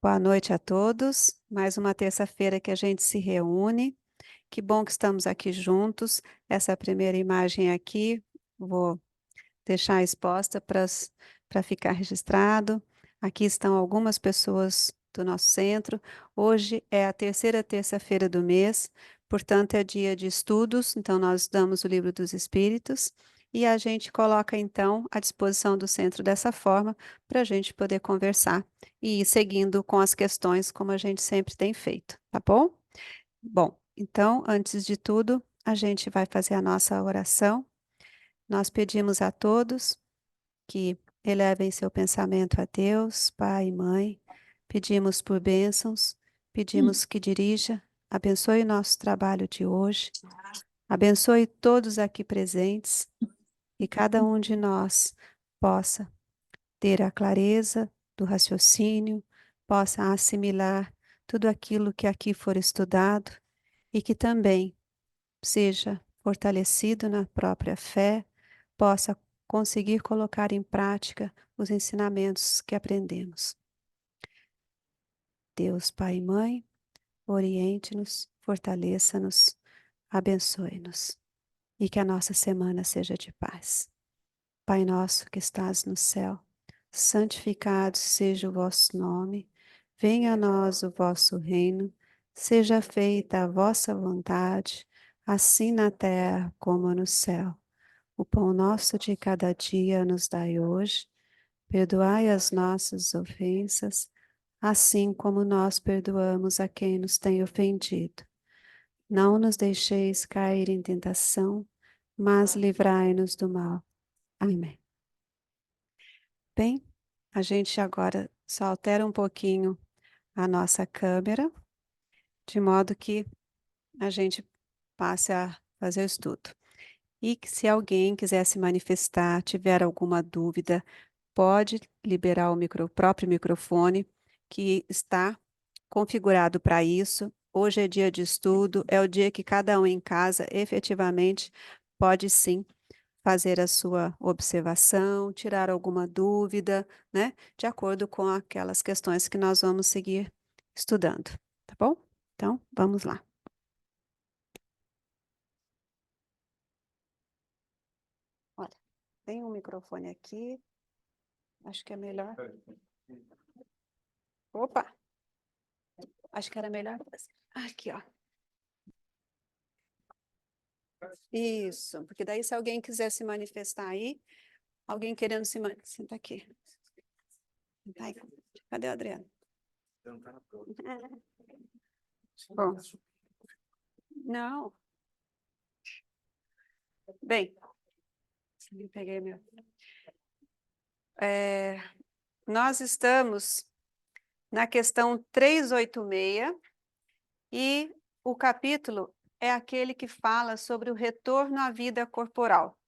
Boa noite a todos. Mais uma terça-feira que a gente se reúne. Que bom que estamos aqui juntos. Essa primeira imagem aqui, vou deixar exposta para ficar registrado. Aqui estão algumas pessoas do nosso centro. Hoje é a terceira terça-feira do mês, portanto é dia de estudos, então nós damos o Livro dos Espíritos e a gente coloca então à disposição do centro dessa forma para a gente poder conversar e ir seguindo com as questões como a gente sempre tem feito, tá bom? Bom, então, antes de tudo, a gente vai fazer a nossa oração. Nós pedimos a todos que elevem seu pensamento a Deus, Pai e Mãe. Pedimos por bênçãos, pedimos que dirija, abençoe o nosso trabalho de hoje, abençoe todos aqui presentes e cada um de nós possa ter a clareza do raciocínio, possa assimilar tudo aquilo que aqui for estudado e que também seja fortalecido na própria fé, possa conseguir colocar em prática os ensinamentos que aprendemos. Deus, Pai e Mãe, oriente-nos, fortaleça-nos, abençoe-nos e que a nossa semana seja de paz. Pai nosso que estás no céu, santificado seja o vosso nome, venha a nós o vosso reino, seja feita a vossa vontade, assim na terra como no céu. O pão nosso de cada dia nos dai hoje, perdoai as nossas ofensas, assim como nós perdoamos a quem nos tem ofendido. Não nos deixeis cair em tentação, mas livrai-nos do mal. Amém. Bem, a gente agora só altera um pouquinho a nossa câmera, de modo que a gente passe a fazer o estudo. E que se alguém quiser se manifestar, tiver alguma dúvida, pode liberar o próprio microfone, que está configurado para isso. Hoje é dia de estudo, é o dia que cada um em casa efetivamente pode sim fazer a sua observação, tirar alguma dúvida, né, de acordo com aquelas questões que nós vamos seguir estudando, tá bom? Então, vamos lá. Olha, tem um microfone aqui, acho que é melhor. Opa, acho que era melhor. Aqui, ó. Isso, porque daí se alguém quiser se manifestar aí, alguém querendo se manifestar, senta aqui. Senta aí. Cadê o Adriano? Bom, não. Bem, peguei meu. Nós estamos na questão 386 e o capítulo é aquele que fala sobre o retorno à vida corporal.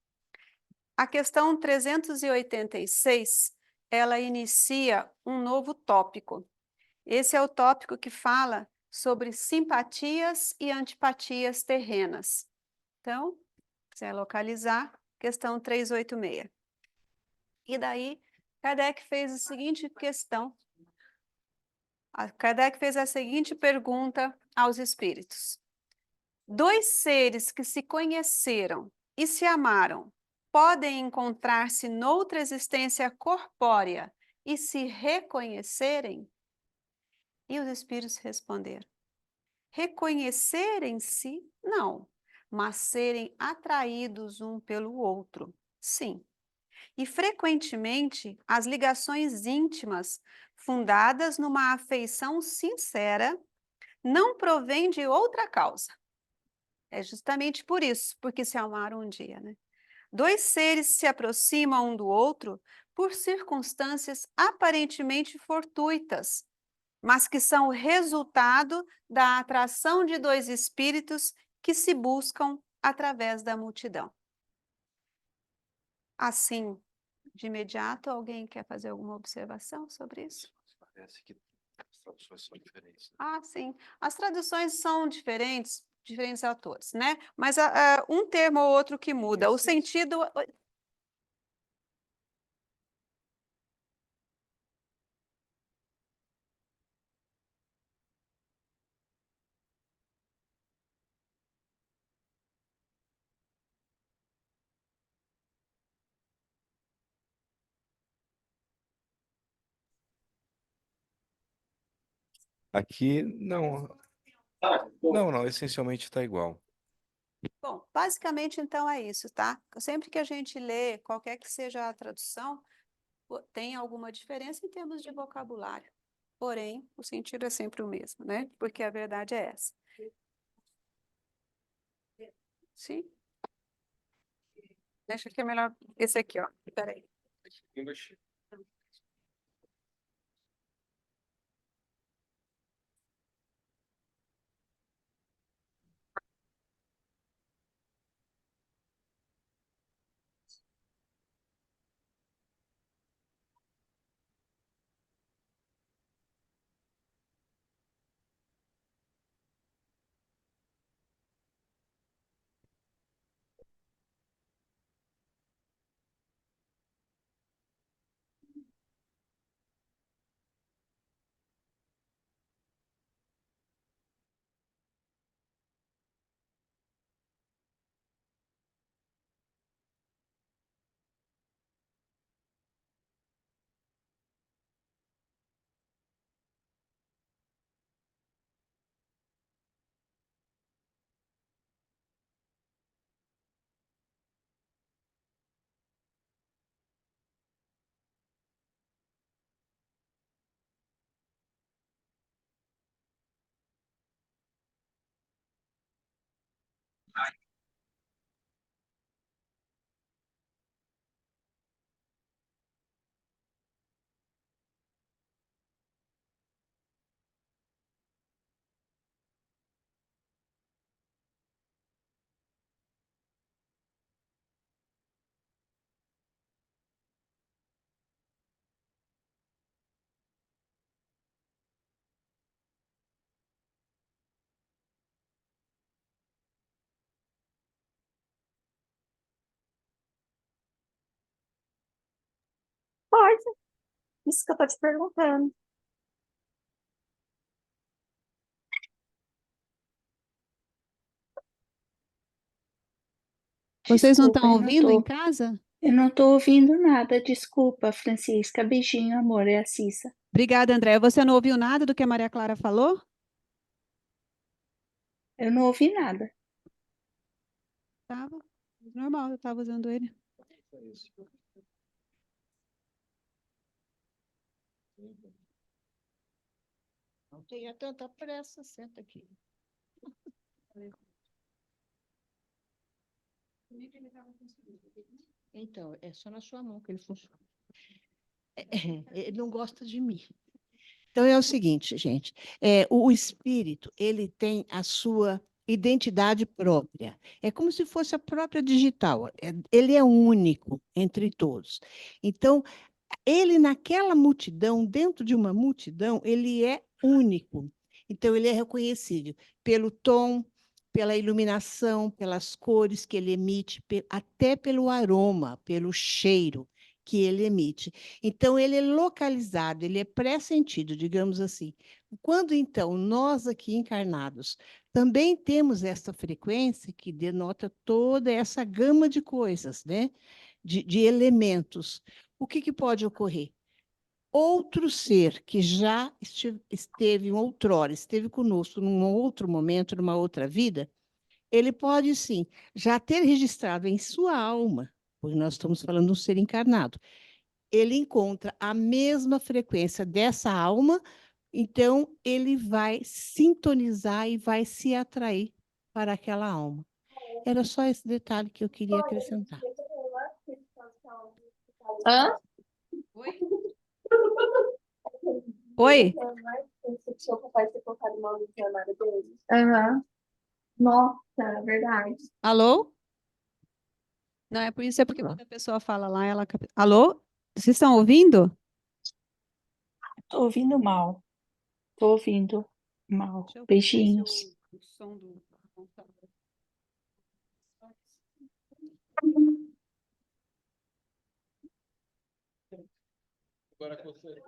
A questão 386, ela inicia um novo tópico. Esse é o tópico que fala sobre simpatias e antipatias terrenas. Então, se quiser localizar, questão 386. E daí, Kardec fez a seguinte questão. Kardec fez a seguinte pergunta aos espíritos: dois seres que se conheceram e se amaram podem encontrar-se noutra existência corpórea e se reconhecerem? E os espíritos responderam: reconhecerem-se, não, mas serem atraídos um pelo outro, sim. E frequentemente as ligações íntimas, fundadas numa afeição sincera, não provém de outra causa. É justamente por isso, porque se amaram um dia, né? Dois seres se aproximam um do outro por circunstâncias aparentemente fortuitas, mas que são o resultado da atração de dois espíritos que se buscam através da multidão. Assim, de imediato, alguém quer fazer alguma observação sobre isso? Parece que as traduções são diferentes. Ah, sim. As traduções são diferentes autores, né? Mas um termo ou outro que muda. O sentido. Aqui, não. Não, essencialmente está igual. Bom, basicamente então é isso, tá? Sempre que a gente lê, qualquer que seja a tradução, tem alguma diferença em termos de vocabulário. Porém, o sentido é sempre o mesmo, né? Porque a verdade é essa. Sim? Acho que é melhor esse aqui, ó. Peraí. Pode, isso que eu tô te perguntando. Vocês não Desculpa, estão ouvindo em casa? eu não tô ouvindo nada. Desculpa, Francisca. Beijinho, amor, é a Cissa. Obrigada, André. Você não ouviu nada do que a Maria Clara falou? Eu não ouvi nada. Tava. Normal, eu estava usando ele. Não tenha tanta pressa, senta aqui. Então, é só na sua mão que ele funciona. Ele não gosta de mim. Então é o seguinte, gente, o espírito, ele tem a sua identidade própria. É como se fosse a própria digital. Ele é único entre todos. Então, ele naquela multidão, dentro de uma multidão, ele é único. Então, ele é reconhecível pelo tom, pela iluminação, pelas cores que ele emite, até pelo aroma, pelo cheiro que ele emite. Então, ele é localizado, ele é pressentido, digamos assim. Quando, então, nós aqui encarnados também temos essa frequência que denota toda essa gama de coisas, né? De elementos. O que pode ocorrer? Outro ser que já esteve outrora, esteve conosco num outro momento, numa outra vida, ele pode sim já ter registrado em sua alma, porque nós estamos falando de um ser encarnado, ele encontra a mesma frequência dessa alma, então ele vai sintonizar e vai se atrair para aquela alma. Era só esse detalhe que eu queria acrescentar. Hã? Oi? Seu papai ter colocado uma luz na armário dele. Aham. Nossa, é verdade. Alô? Não, é por isso, é porque quando a pessoa fala lá, ela... Alô? Vocês estão ouvindo? Tô ouvindo mal. Tô ouvindo mal. Deixa eu ver se Beijinhos. o som do computador. Agora com você.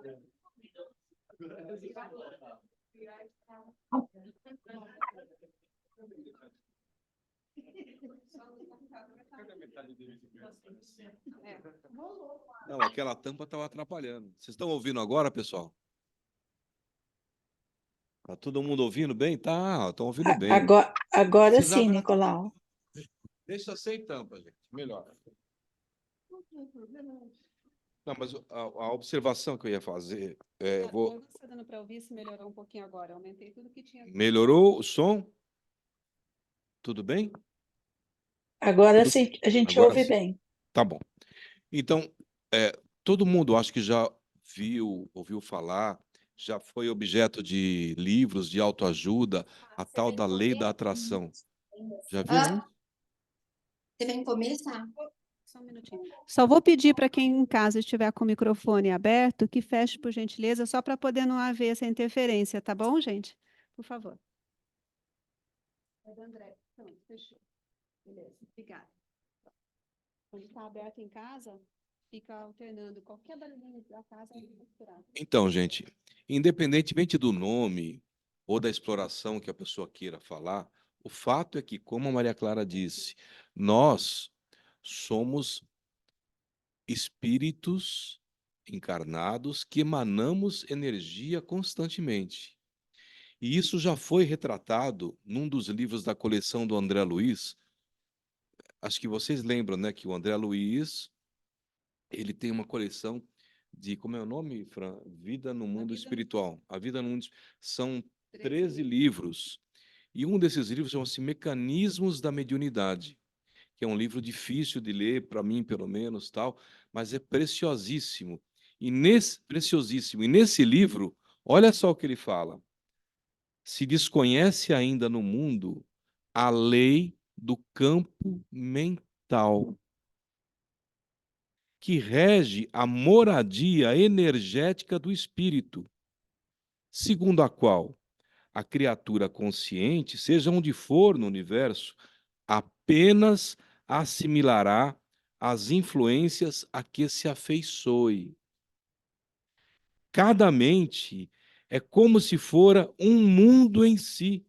Não, aquela tampa estava atrapalhando. Vocês estão ouvindo agora, pessoal? Tá todo mundo ouvindo bem? Tá, estão ouvindo bem. Agora sim, Precisava- Nicolau. Deixa sem tampa, gente. Melhor. Não, mas a observação que eu ia fazer, Não está dando para ouvir se melhorou um pouquinho agora. Aumentei tudo que tinha. melhorou o som? Tudo bem? Agora sim, a gente Agora ouve sim. bem. Tá bom. Então, todo mundo acho que já ouviu falar, já foi objeto de livros de autoajuda, a tal da lei da atração. Já viram? Você vem começar? Só um minutinho. Só vou pedir para quem em casa estiver com o microfone aberto que feche, por gentileza, só para poder não haver essa interferência, tá bom, gente? Por favor. É do André. Pronto, fechou. Beleza, obrigada. Quando está aberto em casa, fica alternando. Qualquer barulhinho da casa é misturado. Então, gente, independentemente do nome ou da exploração que a pessoa queira falar, o fato é que, como a Maria Clara disse, nós somos espíritos encarnados que emanamos energia constantemente. E isso já foi retratado num dos livros da coleção do André Luiz. Acho que vocês lembram, né, que o André Luiz, ele tem uma coleção de, como é o nome, Fran? Vida no Mundo Espiritual. A Vida no Mundo são 13 livros. E um desses livros chama-se Mecanismos da Mediunidade, que é um livro difícil de ler, para mim, pelo menos, tal, mas é preciosíssimo. Preciosíssimo. E nesse livro, olha só o que ele fala. Se desconhece ainda no mundo a lei do campo mental, que rege a moradia energética do espírito, segundo a qual a criatura consciente, seja onde for no universo, apenas assimilará as influências a que se afeiçoe. Cada mente é como se fora um mundo em si,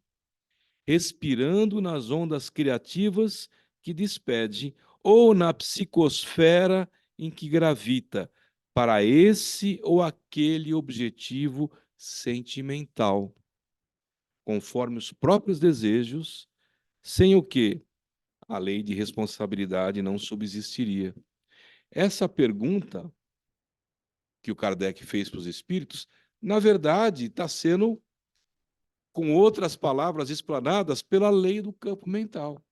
respirando nas ondas criativas que despede, ou na psicosfera em que gravita, para esse ou aquele objetivo sentimental, conforme os próprios desejos, sem o que a lei de responsabilidade não subsistiria. Essa pergunta que o Kardec fez para os espíritos, na verdade, está sendo, com outras palavras, explanadas pela lei do campo mental.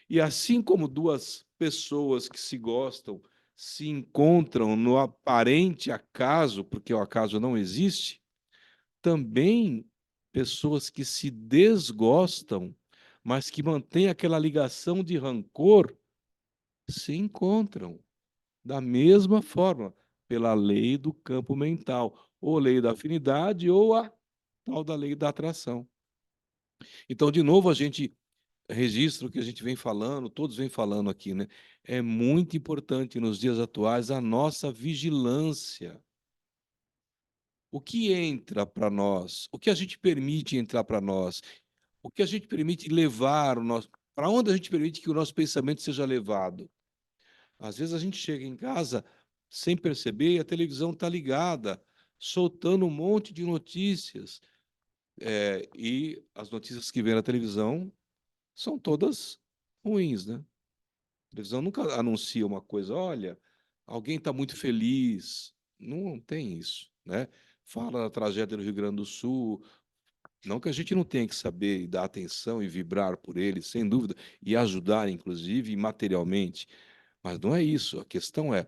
E assim como duas pessoas que se gostam se encontram no aparente acaso, porque o acaso não existe, também pessoas que se desgostam, mas que mantêm aquela ligação de rancor, se encontram da mesma forma, pela lei do campo mental, ou lei da afinidade, ou a tal da lei da atração. Então, de novo, a gente registra o que a gente vem falando, todos vêm falando aqui, né? É muito importante nos dias atuais a nossa vigilância. O que entra para nós? O que a gente permite entrar para nós? O que a gente permite levar o nosso. Para onde a gente permite que o nosso pensamento seja levado? Às vezes a gente chega em casa sem perceber e a televisão está ligada, soltando um monte de notícias. E as notícias que vêm na televisão são todas ruins, né? A televisão nunca anuncia uma coisa, olha, alguém está muito feliz. Não tem isso, né? Fala da tragédia do Rio Grande do Sul. Não que a gente não tenha que saber e dar atenção e vibrar por ele, sem dúvida, e ajudar, inclusive, materialmente. Mas não é isso. A questão é,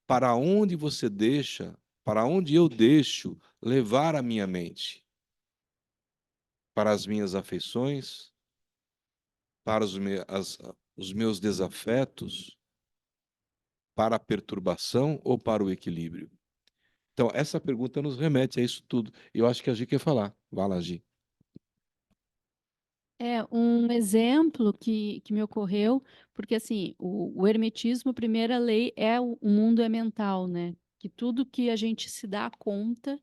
para onde você deixa, para onde eu deixo levar a minha mente? Para as minhas afeições, para os meus desafetos, para a perturbação ou para o equilíbrio? Então, essa pergunta nos remete a isso tudo. Eu acho que a Gi quer falar. Vai lá, Gi. É um exemplo que me ocorreu, porque assim, o hermetismo, a primeira lei é o mundo é mental, né? Que tudo que a gente se dá conta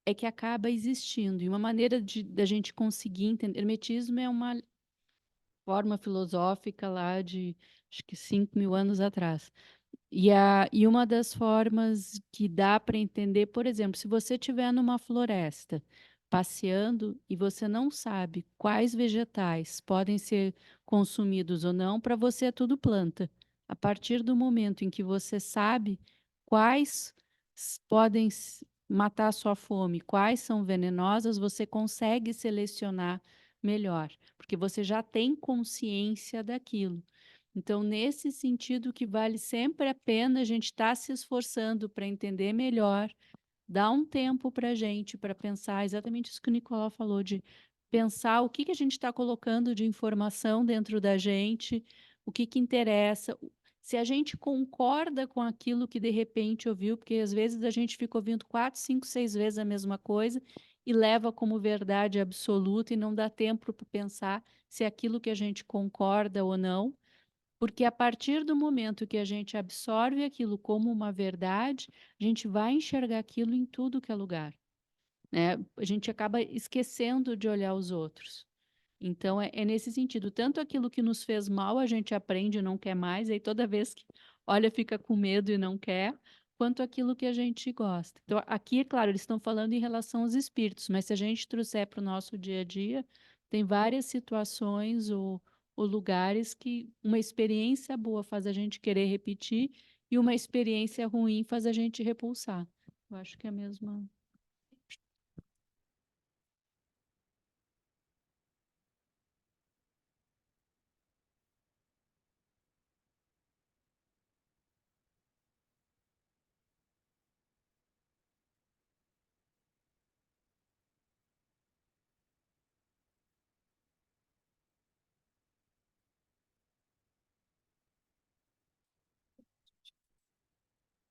é que acaba existindo. E uma maneira da gente conseguir entender, hermetismo é uma forma filosófica lá de, acho que 5.000 anos atrás. E uma das formas que dá para entender, por exemplo, se você estiver numa floresta, passeando e você não sabe quais vegetais podem ser consumidos ou não, para você é tudo planta. A partir do momento em que você sabe quais podem matar a sua fome, quais são venenosas, você consegue selecionar melhor, porque você já tem consciência daquilo. Então, nesse sentido que vale sempre a pena a gente estar se esforçando para entender melhor, dar um tempo para a gente, para pensar exatamente isso que o Nicolau falou, de pensar o que a gente está colocando de informação dentro da gente, o que interessa, se a gente concorda com aquilo que de repente ouviu, porque às vezes a gente fica ouvindo 4, 5, 6 vezes a mesma coisa e leva como verdade absoluta e não dá tempo para pensar se é aquilo que a gente concorda ou não. Porque a partir do momento que a gente absorve aquilo como uma verdade, a gente vai enxergar aquilo em tudo que é lugar, né? A gente acaba esquecendo de olhar os outros. Então, é nesse sentido. Tanto aquilo que nos fez mal, a gente aprende e não quer mais, aí toda vez que olha, fica com medo e não quer, quanto aquilo que a gente gosta. Então, aqui, é claro, eles estão falando em relação aos espíritos, mas se a gente trouxer para o nosso dia a dia, tem várias situações ou lugares que uma experiência boa faz a gente querer repetir e uma experiência ruim faz a gente repulsar. Eu acho que é a mesma.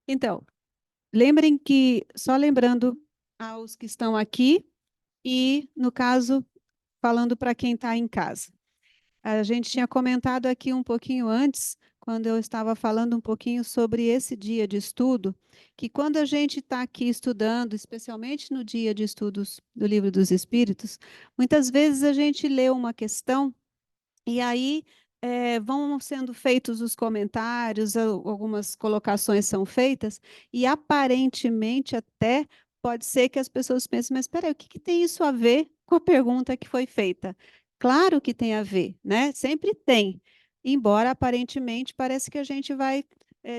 Então, lembrem que, só lembrando aos que estão aqui e, no caso, falando para quem está em casa. A gente tinha comentado aqui um pouquinho antes, quando eu estava falando um pouquinho sobre esse dia de estudo, que quando a gente está aqui estudando, especialmente no dia de estudos do Livro dos Espíritos, muitas vezes a gente lê uma questão e aí vão sendo feitos os comentários, algumas colocações são feitas, e aparentemente até pode ser que as pessoas pensem, mas espera aí, o que tem isso a ver com a pergunta que foi feita? Claro que tem a ver, né? Sempre tem. Embora aparentemente parece que a gente vai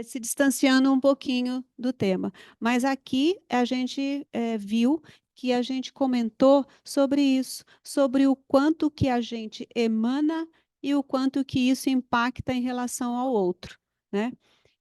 se distanciando um pouquinho do tema. Mas aqui a gente viu que a gente comentou sobre isso, sobre o quanto que a gente emana e o quanto que isso impacta em relação ao outro, né?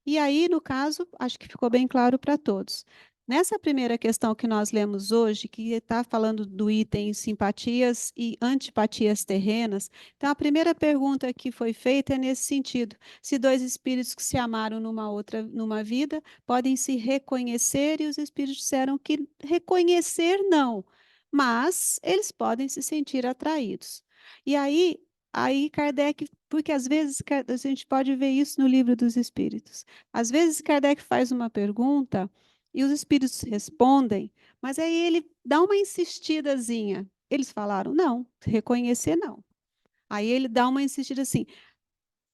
E aí, no caso, acho que ficou bem claro para todos. Nessa primeira questão que nós lemos hoje, que está falando do item simpatias e antipatias terrenas, então a primeira pergunta que foi feita é nesse sentido: se dois espíritos que se amaram numa vida podem se reconhecer, e os espíritos disseram que reconhecer não, mas eles podem se sentir atraídos. E aí Kardec, porque às vezes a gente pode ver isso no Livro dos Espíritos. Às vezes Kardec faz uma pergunta e os espíritos respondem, mas aí ele dá uma insistidazinha. Eles falaram, não, reconhecer não. Aí ele dá uma insistida assim,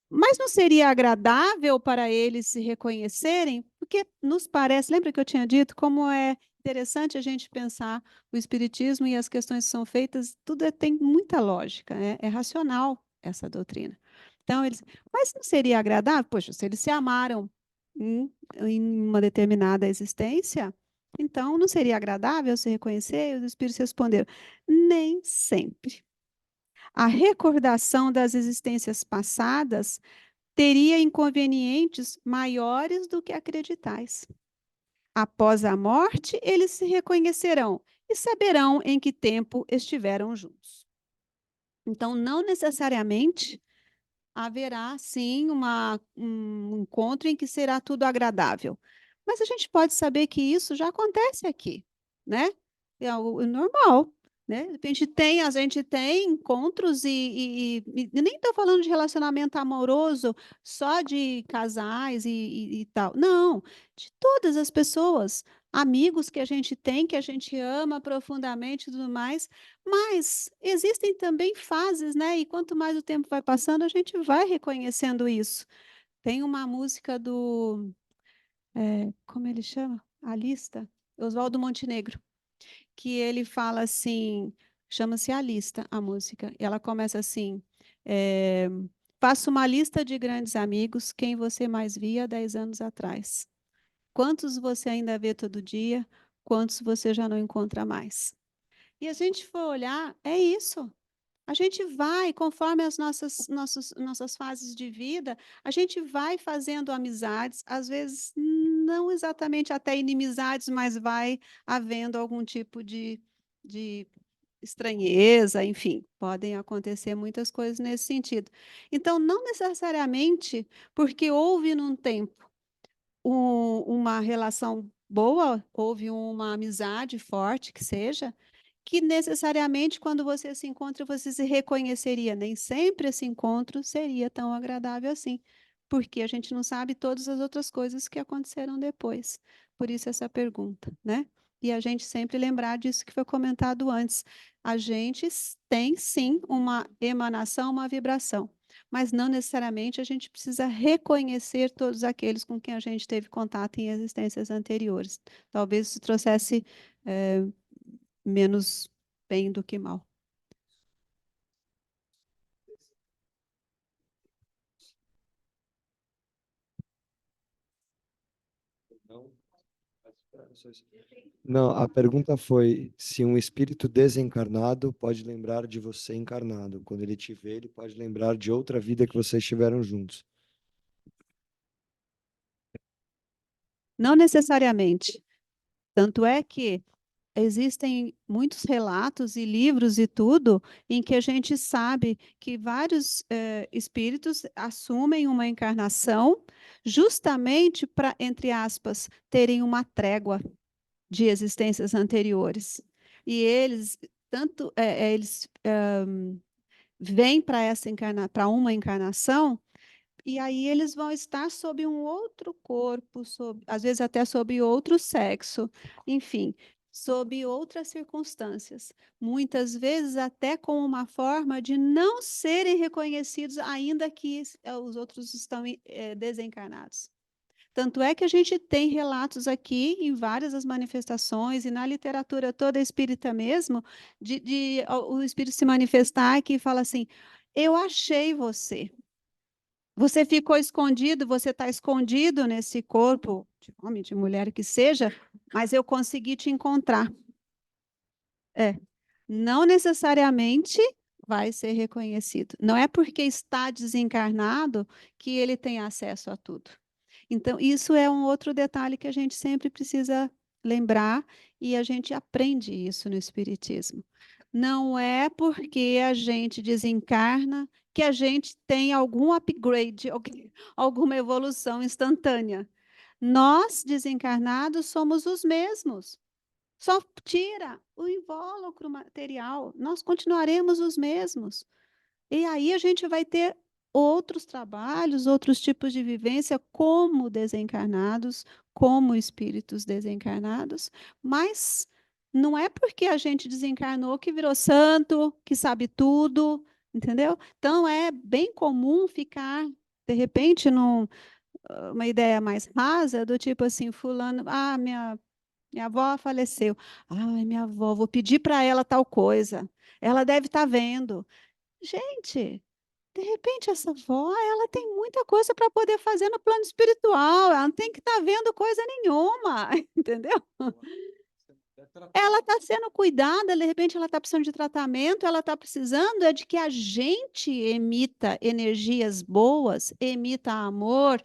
mas não seria agradável para eles se reconhecerem? Porque nos parece, lembra que eu tinha dito como é interessante a gente pensar o espiritismo e as questões que são feitas, tudo tem muita lógica, é racional essa doutrina. Então, mas não seria agradável? Poxa, se eles se amaram em uma determinada existência, então não seria agradável se reconhecer? E os espíritos responderam, nem sempre. A recordação das existências passadas teria inconvenientes maiores do que acreditais. Após a morte, eles se reconhecerão e saberão em que tempo estiveram juntos. Então, não necessariamente haverá, sim, um encontro em que será tudo agradável. Mas a gente pode saber que isso já acontece aqui, né? É algo normal, né? A gente tem encontros e nem estou falando de relacionamento amoroso só de casais e tal. Não, de todas as pessoas, amigos que a gente tem, que a gente ama profundamente e tudo mais, mas existem também fases, né? E quanto mais o tempo vai passando, a gente vai reconhecendo isso. Tem uma música como ele chama? A Lista, Oswaldo Montenegro, que ele fala assim, chama-se A Lista, a música, e ela começa assim, faça uma lista de grandes amigos, quem você mais via 10 anos atrás. Quantos você ainda vê todo dia, quantos você já não encontra mais. E a gente for olhar, é isso. A gente vai, conforme as nossas fases de vida, a gente vai fazendo amizades, às vezes não exatamente até inimizades, mas vai havendo algum tipo de estranheza, enfim, podem acontecer muitas coisas nesse sentido. Então, não necessariamente porque houve num tempo uma relação boa, houve uma amizade forte, que seja, que necessariamente quando você se encontra, você se reconheceria. Nem sempre esse encontro seria tão agradável assim, porque a gente não sabe todas as outras coisas que aconteceram depois. Por isso essa pergunta, né? E a gente sempre lembrar disso que foi comentado antes. A gente tem sim uma emanação, uma vibração, mas não necessariamente a gente precisa reconhecer todos aqueles com quem a gente teve contato em existências anteriores. Talvez isso trouxesse menos bem do que mal. Não, a pergunta foi se um espírito desencarnado pode lembrar de você encarnado. Quando ele te vê, ele pode lembrar de outra vida que vocês tiveram juntos. Não necessariamente. Tanto é que existem muitos relatos e livros e tudo em que a gente sabe que vários espíritos assumem uma encarnação justamente para, entre aspas, terem uma trégua de existências anteriores. E eles, eles vêm para uma encarnação e aí eles vão estar sob um outro corpo, às vezes até sob outro sexo, enfim, sob outras circunstâncias. Muitas vezes até com uma forma de não serem reconhecidos, ainda que os outros estão desencarnados. Tanto é que a gente tem relatos aqui em várias das manifestações e na literatura toda espírita mesmo, de o espírito se manifestar que fala assim: eu achei você. Você ficou escondido, você está escondido nesse corpo, de homem, de mulher que seja, mas eu consegui te encontrar. Não necessariamente vai ser reconhecido. Não é porque está desencarnado que ele tem acesso a tudo. Então, isso é um outro detalhe que a gente sempre precisa lembrar e a gente aprende isso no Espiritismo. Não é porque a gente desencarna que a gente tem algum upgrade, alguma evolução instantânea. Nós, desencarnados, somos os mesmos. Só tira o invólucro material, nós continuaremos os mesmos. E aí a gente vai ter outros trabalhos, outros tipos de vivência como desencarnados, como espíritos desencarnados, mas não é porque a gente desencarnou que virou santo, que sabe tudo, entendeu? Então é bem comum ficar, de repente, uma ideia mais rasa, do tipo assim, fulano, minha avó faleceu. Ai, minha avó, vou pedir para ela tal coisa. Ela deve estar vendo. Gente, de repente essa avó, ela tem muita coisa para poder fazer no plano espiritual. Ela não tem que estar vendo coisa nenhuma, entendeu? Ela está sendo cuidada, de repente ela está precisando de tratamento, ela está precisando é de que a gente emita energias boas, emita amor,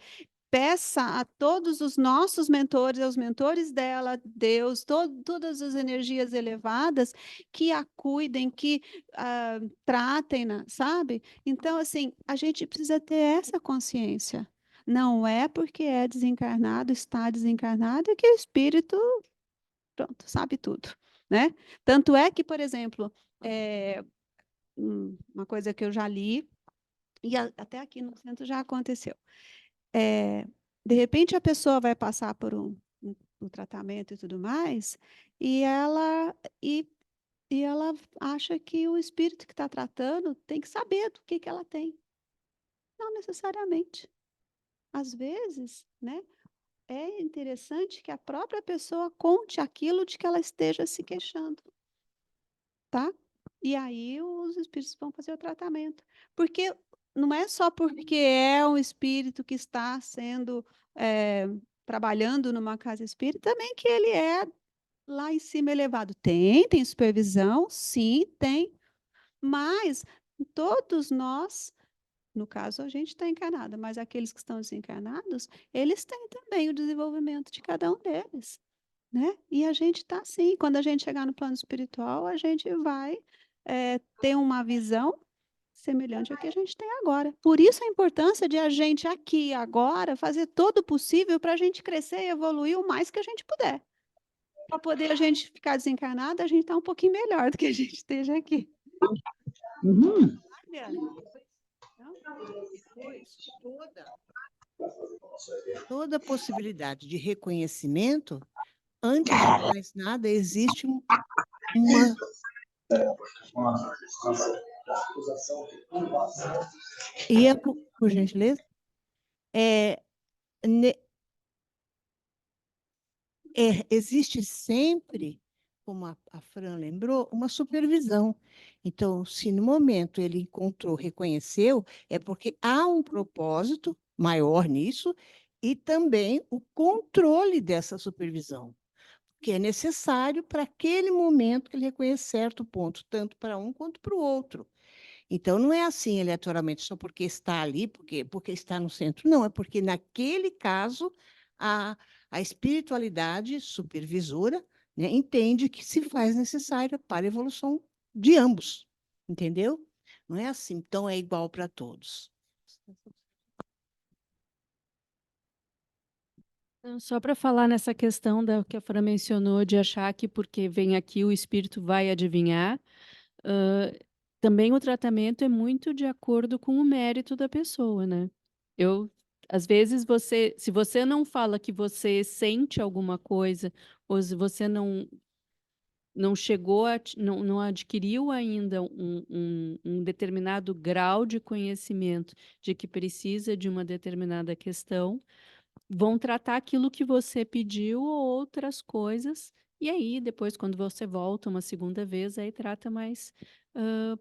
peça a todos os nossos mentores, aos mentores dela, Deus, todas as energias elevadas, que a cuidem, que tratem-na, sabe? Então, assim, a gente precisa ter essa consciência. Não é porque é desencarnado, está desencarnado, que o espírito, pronto, sabe tudo, né? Tanto é que, por exemplo, uma coisa que eu já li, e até aqui no centro já aconteceu. De repente a pessoa vai passar por um tratamento e tudo mais, e ela acha que o espírito que está tratando tem que saber do que ela tem. Não necessariamente. Às vezes, né, é interessante que a própria pessoa conte aquilo de que ela esteja se queixando, tá? E aí os espíritos vão fazer o tratamento. Porque não é só porque é um espírito que está sendo trabalhando numa casa espírita, também que ele é lá em cima elevado. Tem supervisão, sim, tem, mas todos nós, no caso a gente está encarnado, mas aqueles que estão desencarnados, eles têm também o desenvolvimento de cada um deles, né? E a gente está assim, quando a gente chegar no plano espiritual, a gente vai ter uma visão semelhante ao que a gente tem agora. Por isso a importância de a gente aqui agora fazer todo o possível para a gente crescer e evoluir o mais que a gente puder. Para poder a gente ficar desencarnado, a gente está um pouquinho melhor do que a gente esteja aqui. Depois, toda possibilidade de reconhecimento, antes de mais nada, existe uma. E por gentileza, existe sempre, como a Fran lembrou, uma supervisão. Então, se no momento ele encontrou, reconheceu, é porque há um propósito maior nisso e também o controle dessa supervisão, que é necessário para aquele momento que ele reconhece certo ponto, tanto para um quanto para o outro. Então, não é assim aleatoriamente, só porque está ali, porque está no centro. Não, é porque naquele caso a espiritualidade supervisora, né, entende que se faz necessária para a evolução de ambos, entendeu? Não é assim, então é igual para todos. Então, só para falar nessa questão da que a Fran mencionou, de achar que porque vem aqui o espírito vai adivinhar, também o tratamento é muito de acordo com o mérito da pessoa, né? Às vezes, se você não fala que você sente alguma coisa, ou se você não chegou não adquiriu ainda um determinado grau de conhecimento de que precisa de uma determinada questão, vão tratar aquilo que você pediu ou outras coisas, e aí depois, quando você volta uma segunda vez, aí trata mais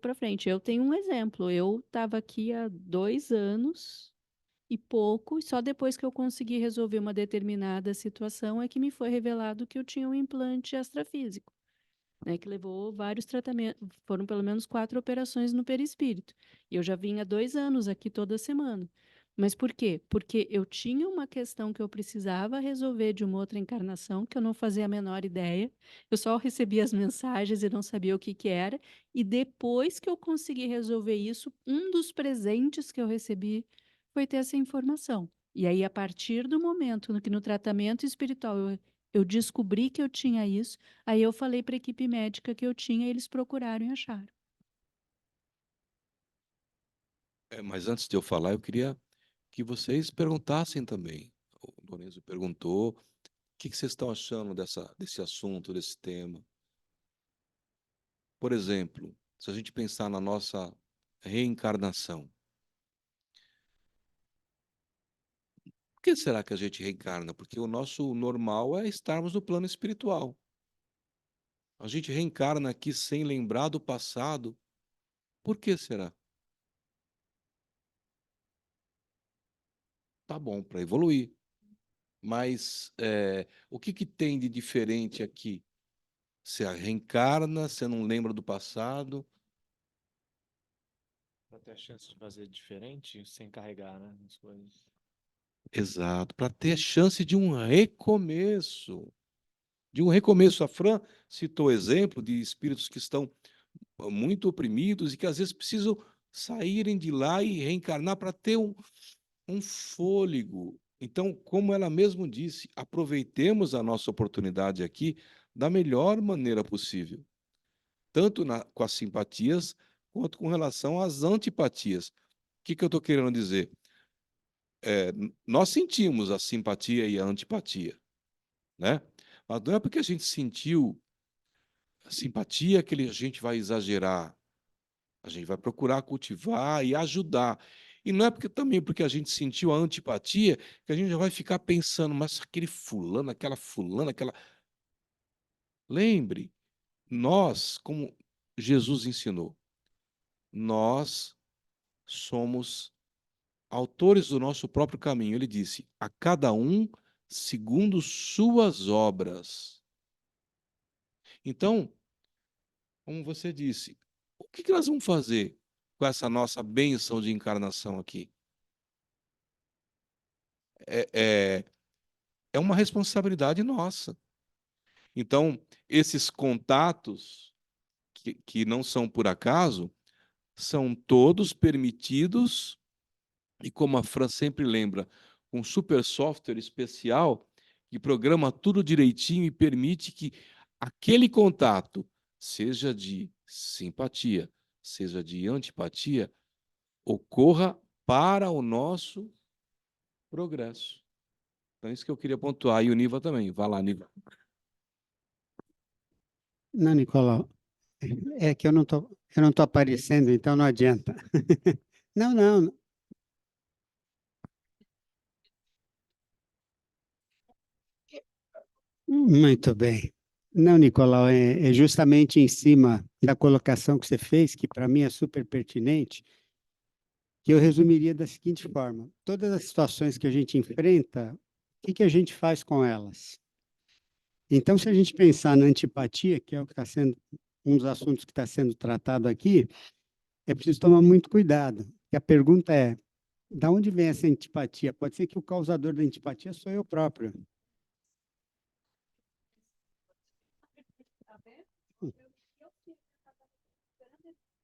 para frente. Eu tenho um exemplo, eu estava aqui há 2 anos e pouco, e só depois que eu consegui resolver uma determinada situação é que me foi revelado que eu tinha um implante extrafísico, né, que levou vários tratamentos, foram pelo menos 4 operações no perispírito. E eu já vinha 2 anos aqui toda semana. Mas por quê? Porque eu tinha uma questão que eu precisava resolver de uma outra encarnação, que eu não fazia a menor ideia. Eu só recebia as mensagens e não sabia o que que era. E depois que eu consegui resolver isso, um dos presentes que eu recebi foi ter essa informação. E aí, a partir do momento no que no tratamento espiritual eu descobri que eu tinha isso, aí eu falei para a equipe médica que eu tinha e eles procuraram e acharam. Mas antes de eu falar, eu queria que vocês perguntassem também. O Lorenzo perguntou, o que vocês estão achando desse assunto, desse tema? Por exemplo, se a gente pensar na nossa reencarnação, por que será que a gente reencarna? Porque o nosso normal é estarmos no plano espiritual. A gente reencarna aqui sem lembrar do passado. Por que será? Tá bom, para evoluir. Mas o que tem de diferente aqui? Você reencarna, você não lembra do passado. Para ter a chance de fazer diferente, sem carregar, né, as coisas. Exato, para ter chance de um recomeço. De um recomeço. A Fran citou exemplo de espíritos que estão muito oprimidos e que às vezes precisam saírem de lá e reencarnar para ter um fôlego. Então, como ela mesmo disse, aproveitemos a nossa oportunidade aqui da melhor maneira possível, tanto com as simpatias quanto com relação às antipatias. O que eu estou querendo dizer? Nós sentimos a simpatia e a antipatia, né? Mas não é porque a gente sentiu a simpatia que a gente vai exagerar. A gente vai procurar cultivar e ajudar. E não é porque a gente sentiu a antipatia que a gente já vai ficar pensando, mas aquele fulano, aquela fulana, aquela. Lembre, nós, como Jesus ensinou, nós somos autores do nosso próprio caminho. Ele disse: a cada um segundo suas obras. Então, como você disse, o que nós vamos fazer com essa nossa bênção de encarnação aqui? É, é uma responsabilidade nossa. Então, esses contatos, que não são por acaso, são todos permitidos, e como a Fran sempre lembra, um super software especial que programa tudo direitinho e permite que aquele contato, seja de simpatia, seja de antipatia, ocorra para o nosso progresso. Então, é isso que eu queria pontuar. E o Niva também. Vai lá, Niva. Não, Nicolau, é que eu não tô aparecendo, então não adianta. Não, não. Muito bem. Não, Nicolau, é justamente em cima da colocação que você fez, que para mim é super pertinente, que eu resumiria da seguinte forma: todas as situações que a gente enfrenta, o que a gente faz com elas? Então, se a gente pensar na antipatia, que é o que está sendo um dos assuntos que está sendo tratado aqui, é preciso tomar muito cuidado. E a pergunta é: da onde vem essa antipatia? Pode ser que o causador da antipatia sou eu próprio.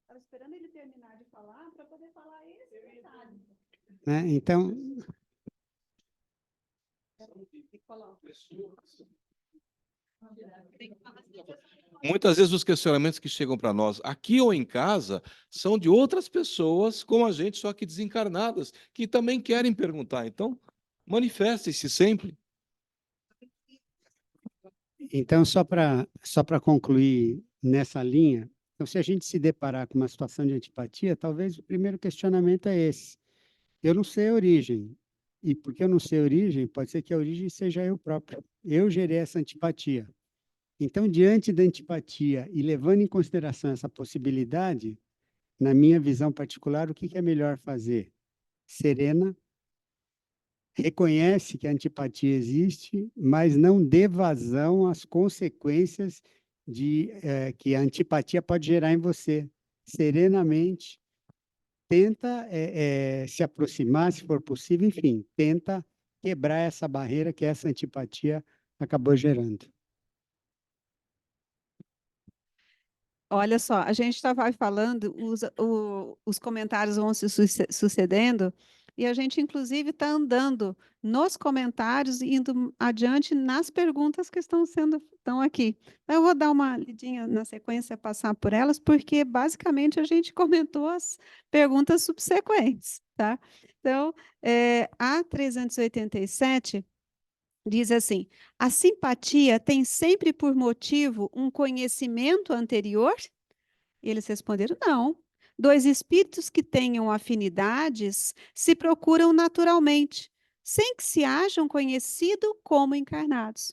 Estava esperando ele terminar de falar para poder falar esse detalhe. Né? Então, muitas vezes os questionamentos que chegam para nós, aqui ou em casa, são de outras pessoas como a gente, só que desencarnadas, que também querem perguntar. Então, manifeste-se sempre. então só para concluir nessa linha, então, se a gente se deparar com uma situação de antipatia, talvez o primeiro questionamento é esse: eu não sei a origem. E porque eu não sei a origem, pode ser que a origem seja eu próprio. Eu gerei essa antipatia. Então, diante da antipatia e levando em consideração essa possibilidade, na minha visão particular, o que é melhor fazer? Serena, reconhece que a antipatia existe, mas não dê vazão às consequências que a antipatia pode gerar em você. Serenamente, tenta se aproximar, se for possível, enfim, tenta quebrar essa barreira que essa antipatia acabou gerando. Olha só, a gente estava falando, os comentários vão se sucedendo, e a gente, inclusive, está andando nos comentários e indo adiante nas perguntas que estão aqui. Eu vou dar uma lidinha na sequência, passar por elas, porque, basicamente, a gente comentou as perguntas subsequentes, tá? Então, a 387 diz assim: a simpatia tem sempre por motivo um conhecimento anterior? E eles responderam: não. Dois espíritos que tenham afinidades se procuram naturalmente, sem que se hajam conhecido como encarnados.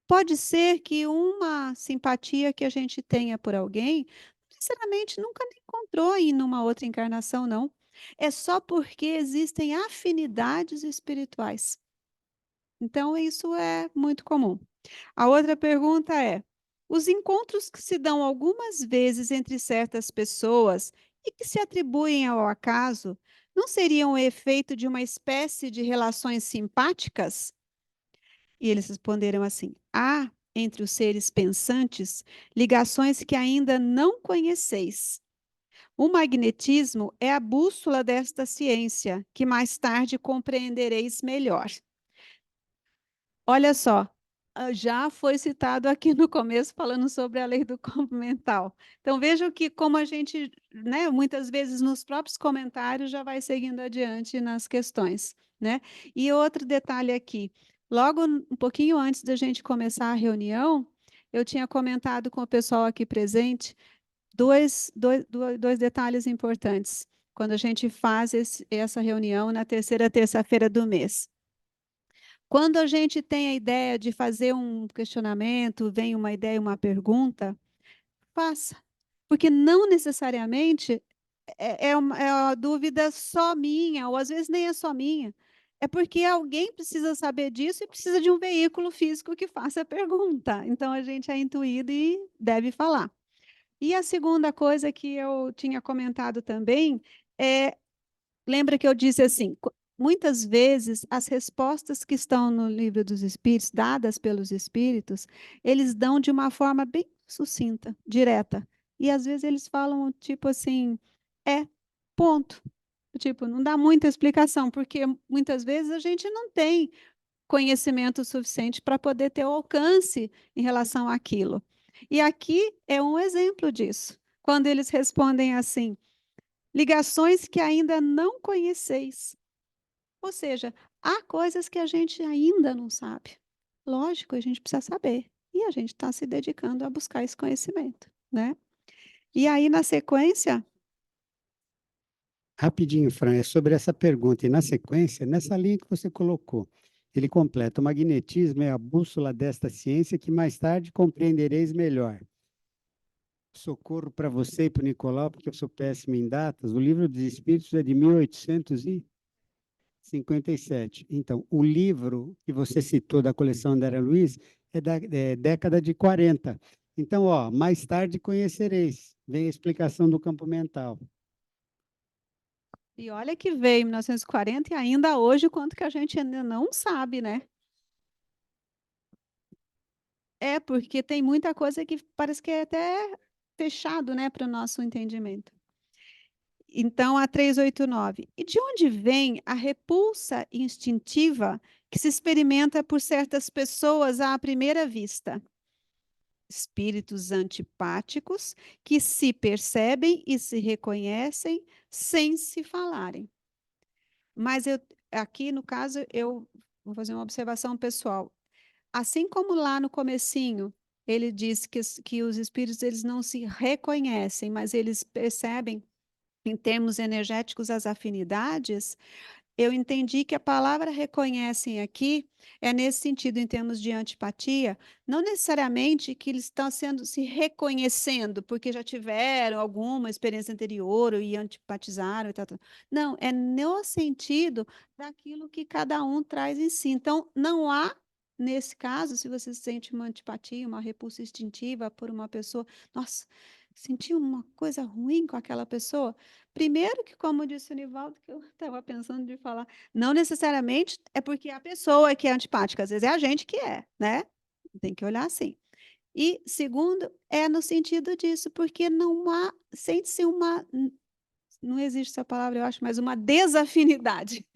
Pode ser que uma simpatia que a gente tenha por alguém, sinceramente, nunca encontrou em uma outra encarnação, não. É só porque existem afinidades espirituais. Então, isso é muito comum. A outra pergunta é: os encontros que se dão algumas vezes entre certas pessoas e que se atribuem ao acaso, não seriam o efeito de uma espécie de relações simpáticas? E eles responderam assim: há entre os seres pensantes ligações que ainda não conheceis. O magnetismo é a bússola desta ciência, que mais tarde compreendereis melhor. Olha só, já foi citado aqui no começo falando sobre a lei do campo mental. Então vejam que como a gente, né, muitas vezes nos próprios comentários já vai seguindo adiante nas questões, né? E outro detalhe aqui, logo um pouquinho antes da gente começar a reunião, eu tinha comentado com o pessoal aqui presente dois detalhes importantes. quando a gente faz essa reunião na terceira terça-feira do mês. Quando a gente tem a ideia de fazer um questionamento, vem uma ideia, uma pergunta, faça. Porque não necessariamente é uma dúvida só minha, ou às vezes nem é só minha. É porque alguém precisa saber disso e precisa de um veículo físico que faça a pergunta. Então, a gente é intuído e deve falar. E a segunda coisa que eu tinha comentado também é, lembra que eu disse assim, muitas vezes as respostas que estão no livro dos Espíritos, dadas pelos Espíritos, eles dão de uma forma bem sucinta, direta. E às vezes eles falam tipo assim, ponto. Tipo, não dá muita explicação, porque muitas vezes a gente não tem conhecimento suficiente para poder ter o alcance em relação àquilo. E aqui é um exemplo disso. Quando eles respondem assim: ligações que ainda não conheceis. Ou seja, há coisas que a gente ainda não sabe. Lógico, a gente precisa saber. E a gente está se dedicando a buscar esse conhecimento, né? E aí, na sequência, Rapidinho, Fran, é sobre essa pergunta. E na sequência, nessa linha que você colocou, ele completa: o magnetismo é a bússola desta ciência que mais tarde compreendereis melhor. Socorro para você e para o Nicolau, porque eu sou péssimo em datas. O Livro dos Espíritos é de 1857. Então, o livro que você citou da coleção André Luiz é da década de 40. Então, ó, mais tarde conhecereis. Vem a explicação do campo mental. e olha que veio em 1940 e ainda hoje, o quanto que a gente ainda não sabe, né? É, porque tem muita coisa que parece que é até fechado, né, para o nosso entendimento. Então, a 389. E de onde vem a repulsa instintiva que se experimenta por certas pessoas à primeira vista? Espíritos antipáticos que se percebem e se reconhecem sem se falarem. Mas aqui, no caso, eu vou fazer uma observação pessoal. Assim como lá no comecinho, ele diz que os espíritos eles não se reconhecem, mas eles percebem em termos energéticos as afinidades, eu entendi que a palavra reconhecem aqui é nesse sentido, em termos de antipatia, não necessariamente que eles estão se reconhecendo, porque já tiveram alguma experiência anterior e antipatizaram e tal, tal. Não, é no sentido daquilo que cada um traz em si. Então, não há, nesse caso, se você sente uma antipatia, uma repulsa instintiva por uma pessoa, nossa, senti uma coisa ruim com aquela pessoa. Primeiro que, como disse o Nivaldo, que eu estava pensando de falar, não necessariamente é porque a pessoa é que é antipática, às vezes é a gente que é, né? Tem que olhar assim. E segundo, é no sentido disso, porque não há, sente-se uma, não existe essa palavra, eu acho, mas uma desafinidade,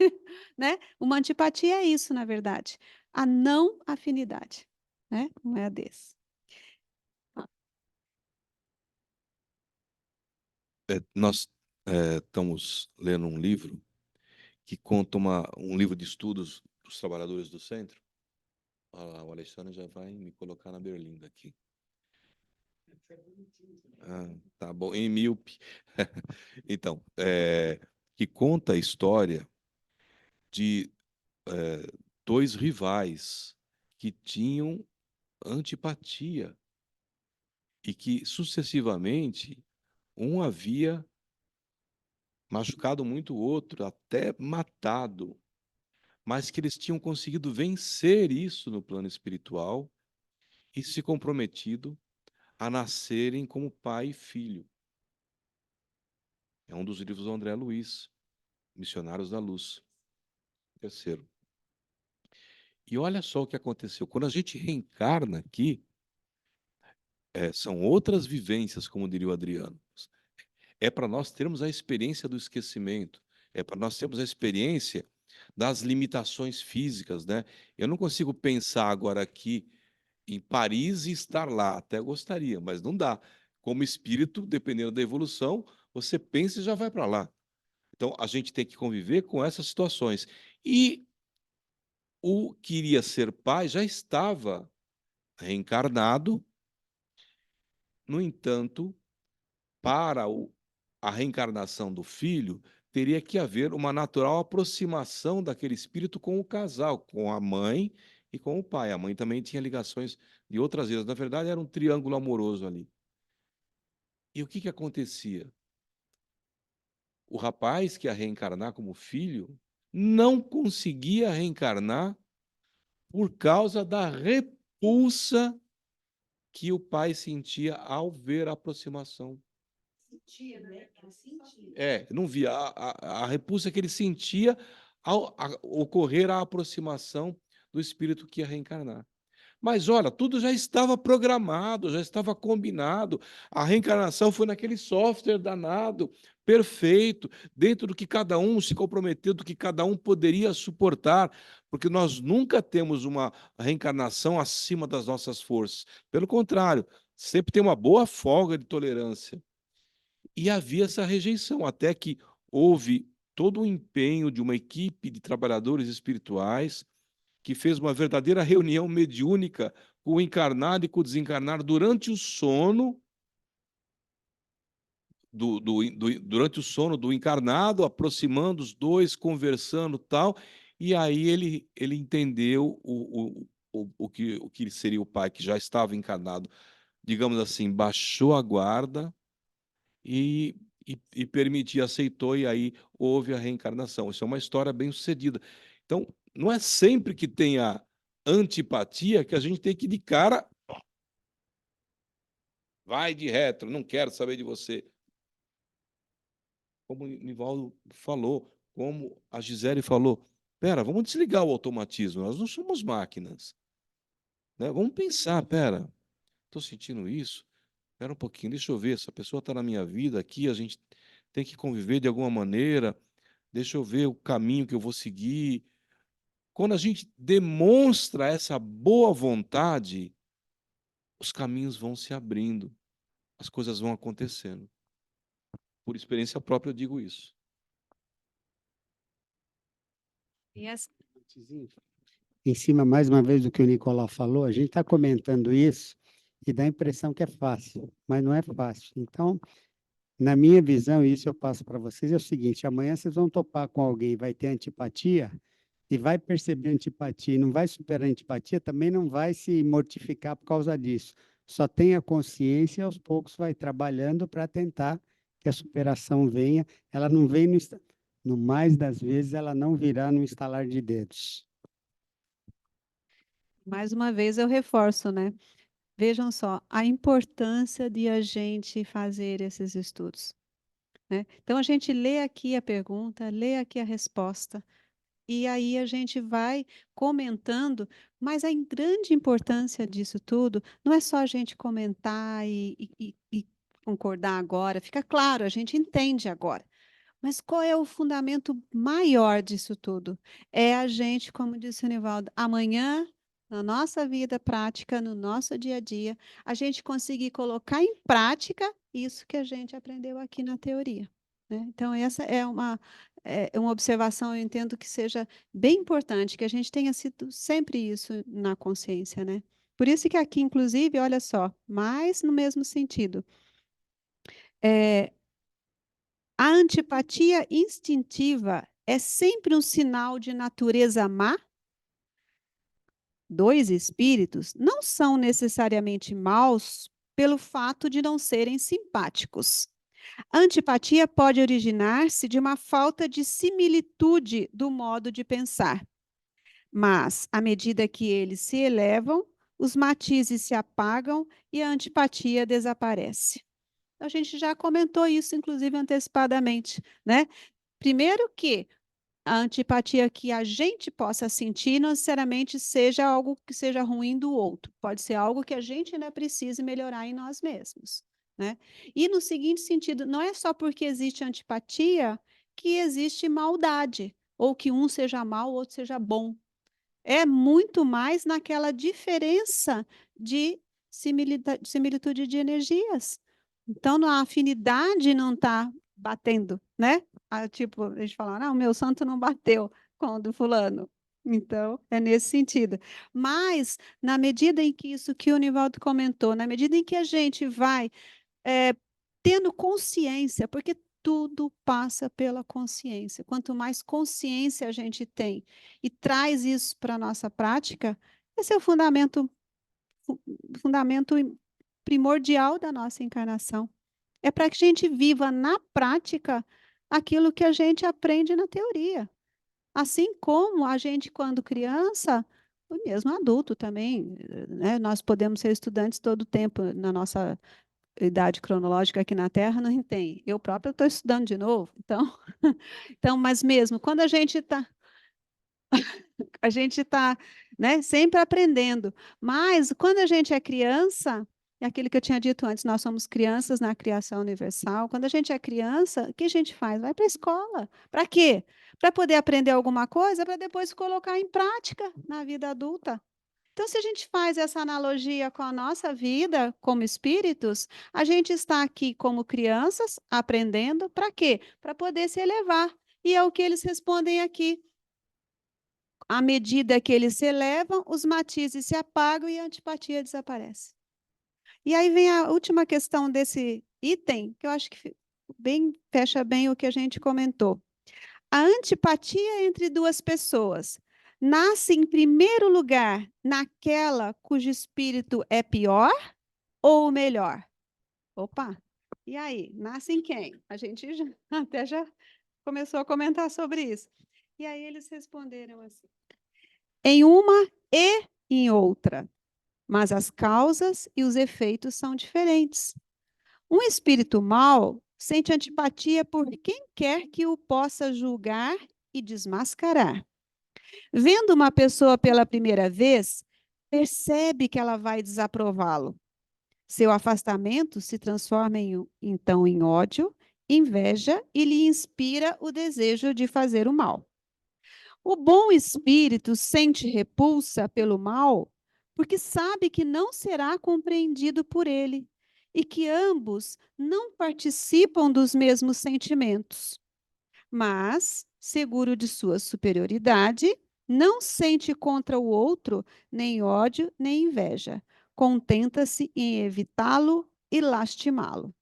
né? Uma antipatia é isso, na verdade. A não afinidade, né? Não é a des. Nós estamos lendo um livro que conta um livro de estudos dos trabalhadores do centro. Ah, o Alexandre já vai me colocar na berlinda aqui. Ah, tá bom, em míope. Então, que conta a história de dois rivais que tinham antipatia e que sucessivamente um havia machucado muito o outro, até matado, mas que eles tinham conseguido vencer isso no plano espiritual e se comprometido a nascerem como pai e filho. É um dos livros do André Luiz, Missionários da Luz. Terceiro. E olha só o que aconteceu. Quando a gente reencarna aqui, são outras vivências, como diria o Adriano. É para nós termos a experiência do esquecimento, é para nós termos a experiência das limitações físicas, né? Eu não consigo pensar agora aqui em Paris e estar lá, até gostaria, mas não dá. Como espírito, dependendo da evolução, você pensa e já vai para lá. Então, a gente tem que conviver com essas situações. E o que iria ser pai já estava reencarnado, no entanto, para a reencarnação do filho, teria que haver uma natural aproximação daquele espírito com o casal, com a mãe e com o pai. A mãe também tinha ligações de outras vidas. Na verdade, era um triângulo amoroso ali. E o que que acontecia? O rapaz que ia reencarnar como filho não conseguia reencarnar por causa da repulsa que o pai sentia ao ver a aproximação. Sentia, né? Ele sentia. Não via a repulsa que ele sentia ao ocorrer a aproximação do espírito que ia reencarnar. Mas olha, tudo já estava programado, já estava combinado. A reencarnação foi naquele software danado, perfeito, dentro do que cada um se comprometeu, do que cada um poderia suportar, porque nós nunca temos uma reencarnação acima das nossas forças. Pelo contrário, sempre tem uma boa folga de tolerância. E havia essa rejeição, até que houve todo o empenho de uma equipe de trabalhadores espirituais que fez uma verdadeira reunião mediúnica com o encarnado e com o desencarnado durante o sono durante o sono do encarnado, aproximando os dois, conversando tal, e aí ele entendeu o que seria o pai que já estava encarnado, digamos assim, baixou a guarda e permitiu, aceitou, e aí houve a reencarnação. Isso é uma história bem-sucedida. Então, não é sempre que tem a antipatia que a gente tem que ir de cara, vai de retro, não quero saber de você. Como o Nivaldo falou, como a Gisele falou, pera, vamos desligar o automatismo, nós não somos máquinas. Né? Vamos pensar, pera, estou sentindo isso, espera um pouquinho, deixa eu ver, essa pessoa está na minha vida aqui, a gente tem que conviver de alguma maneira, deixa eu ver o caminho que eu vou seguir. Quando a gente demonstra essa boa vontade, os caminhos vão se abrindo, as coisas vão acontecendo. Por experiência própria eu digo isso. E as- Em cima, mais uma vez, do que o Nicolau falou, a gente está comentando isso e dá a impressão que é fácil, mas não é fácil. Então, na minha visão, e isso eu passo para vocês, é o seguinte: amanhã vocês vão topar com alguém, vai ter antipatia, e vai perceber antipatia, e não vai superar a antipatia, também não vai se mortificar por causa disso. Só tenha consciência e aos poucos vai trabalhando para tentar que a superação venha. Ela não vem no mais das vezes, ela não virá no estalar de dedos. Mais uma vez eu reforço, né? Vejam só a importância de a gente fazer esses estudos, né? Então a gente lê aqui a pergunta, lê aqui a resposta, e aí a gente vai comentando, mas a grande importância disso tudo não é só a gente comentar e concordar agora, fica claro, a gente entende agora. Mas qual é o fundamento maior disso tudo? É a gente, como disse o Nivaldo, amanhã, na nossa vida prática, no nosso dia a dia, a gente conseguir colocar em prática isso que a gente aprendeu aqui na teoria, né? Então, essa é uma observação, eu entendo que seja bem importante, que a gente tenha sido sempre isso na consciência, né? Por isso que aqui, inclusive, olha só, mais no mesmo sentido. A antipatia instintiva é sempre um sinal de natureza má? Dois espíritos não são necessariamente maus pelo fato de não serem simpáticos. A antipatia pode originar-se de uma falta de similitude do modo de pensar. Mas, à medida que eles se elevam, os matizes se apagam e a antipatia desaparece. A gente já comentou isso, inclusive, antecipadamente, né? Primeiro que a antipatia que a gente possa sentir não necessariamente seja algo que seja ruim do outro. Pode ser algo que a gente ainda precise melhorar em nós mesmos, né? E no seguinte sentido, não é só porque existe antipatia que existe maldade, ou que um seja mal, o outro seja bom. É muito mais naquela diferença de similitude de energias. Então, a afinidade não está batendo, né? Tipo, a gente fala, não, o meu santo não bateu com o do fulano. Então, é nesse sentido. Mas, na medida em que isso que o Nivaldo comentou, na medida em que a gente vai tendo consciência, porque tudo passa pela consciência. Quanto mais consciência a gente tem e traz isso para a nossa prática, esse é o fundamento primordial da nossa encarnação. É para que a gente viva na prática aquilo que a gente aprende na teoria. Assim como a gente, quando criança, o mesmo adulto também, né? Nós podemos ser estudantes todo o tempo na nossa idade cronológica aqui na Terra, não tem. Eu própria estou estudando de novo. Então, mas mesmo quando a gente está, né, sempre aprendendo. Mas quando a gente é criança, é aquilo que eu tinha dito antes, nós somos crianças na criação universal. Quando a gente é criança, o que a gente faz? Vai para a escola. Para quê? Para poder aprender alguma coisa, para depois colocar em prática na vida adulta. Então, se a gente faz essa analogia com a nossa vida como espíritos, a gente está aqui como crianças, aprendendo, para quê? Para poder se elevar. E é o que eles respondem aqui. À medida que eles se elevam, os matizes se apagam e a antipatia desaparece. E aí vem a última questão desse item, que eu acho que fecha bem o que a gente comentou. A antipatia entre duas pessoas nasce, em primeiro lugar, naquela cujo espírito é pior ou melhor? Opa! E aí, nasce em quem? A gente até já começou a comentar sobre isso. E aí eles responderam assim: em uma e em outra, mas as causas e os efeitos são diferentes. Um espírito mau sente antipatia por quem quer que o possa julgar e desmascarar. Vendo uma pessoa pela primeira vez, percebe que ela vai desaprová-lo. Seu afastamento se transforma então em ódio, inveja e lhe inspira o desejo de fazer o mal. O bom espírito sente repulsa pelo mal porque sabe que não será compreendido por ele e que ambos não participam dos mesmos sentimentos. Mas, seguro de sua superioridade, não sente contra o outro nem ódio nem inveja. Contenta-se em evitá-lo e lastimá-lo.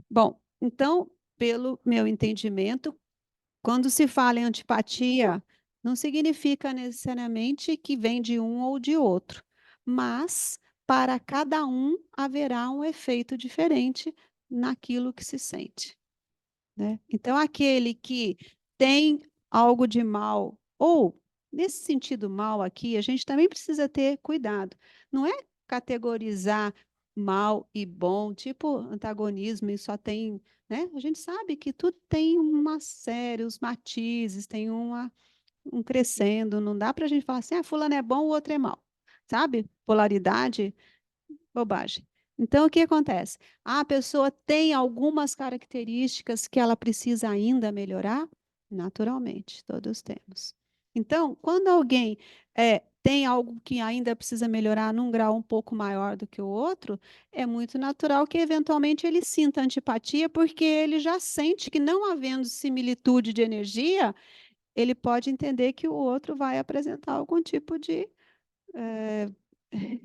Bom, então, pelo meu entendimento, quando se fala em antipatia, não significa necessariamente que vem de um ou de outro, mas para cada um haverá um efeito diferente naquilo que se sente, né? Então, aquele que tem algo de mal, ou nesse sentido mal aqui, a gente também precisa ter cuidado. Não é categorizar mal e bom, tipo antagonismo, e só tem, né? A gente sabe que tudo tem uma série, os matizes, tem um crescendo, não dá para a gente falar assim, fulano é bom, o outro é mal, sabe? Polaridade, bobagem. Então, o que acontece? A pessoa tem algumas características que ela precisa ainda melhorar? Naturalmente, todos temos. Então, quando alguém tem algo que ainda precisa melhorar num grau um pouco maior do que o outro, é muito natural que, eventualmente, ele sinta antipatia, porque ele já sente que, não havendo similitude de energia, ele pode entender que o outro vai apresentar algum tipo de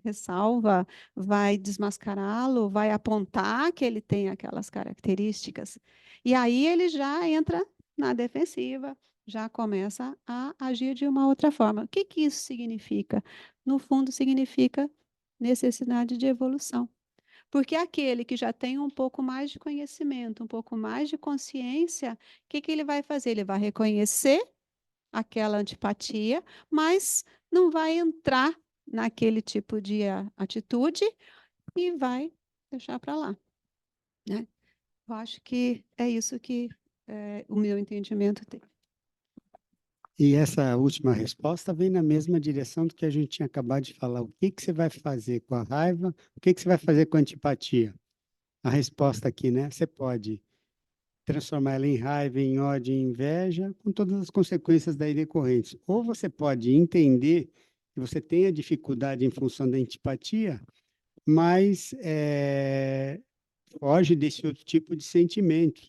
ressalva, vai desmascará-lo, vai apontar que ele tem aquelas características. E aí ele já entra na defensiva, já começa a agir de uma outra forma. O que que isso significa? No fundo, significa necessidade de evolução. Porque aquele que já tem um pouco mais de conhecimento, um pouco mais de consciência, o que que ele vai fazer? Ele vai reconhecer aquela antipatia, mas não vai entrar naquele tipo de atitude e vai deixar para lá, né? Eu acho que é isso que o meu entendimento tem. E essa última resposta vem na mesma direção do que a gente tinha acabado de falar. O que que você vai fazer com a raiva? O que que você vai fazer com a antipatia? A resposta aqui, né? Você pode transformar ela em raiva, em ódio, em inveja, com todas as consequências daí decorrentes. Ou você pode entender que você tem a dificuldade em função da antipatia, mas foge desse outro tipo de sentimento.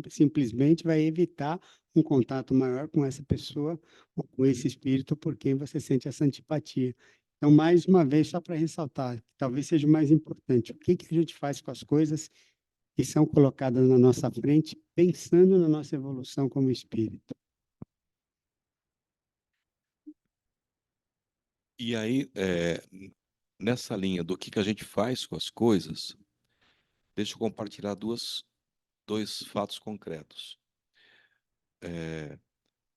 Simplesmente vai evitar um contato maior com essa pessoa ou com esse espírito por quem você sente essa antipatia. Então, mais uma vez, só para ressaltar, talvez seja o mais importante, o que que a gente faz com as coisas que são colocadas na nossa frente, pensando na nossa evolução como espírito. E aí, nessa linha do que a gente faz com as coisas, deixa eu compartilhar dois fatos concretos.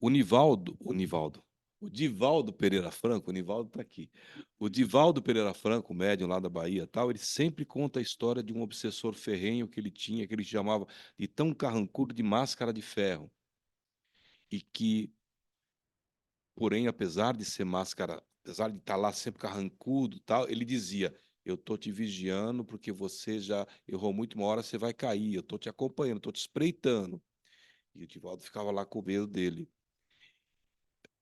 O Divaldo Pereira Franco, o Nivaldo está aqui. O Divaldo Pereira Franco, médium lá da Bahia, tal, ele sempre conta a história de um obsessor ferrenho que ele tinha, que ele chamava de tão carrancudo de máscara de ferro. E que, porém, apesar de ser máscara, apesar de estar lá sempre carrancudo, tal, ele dizia: eu estou te vigiando porque você já errou muito, uma hora você vai cair, eu estou te acompanhando, estou te espreitando. E o Divaldo ficava lá com medo dele.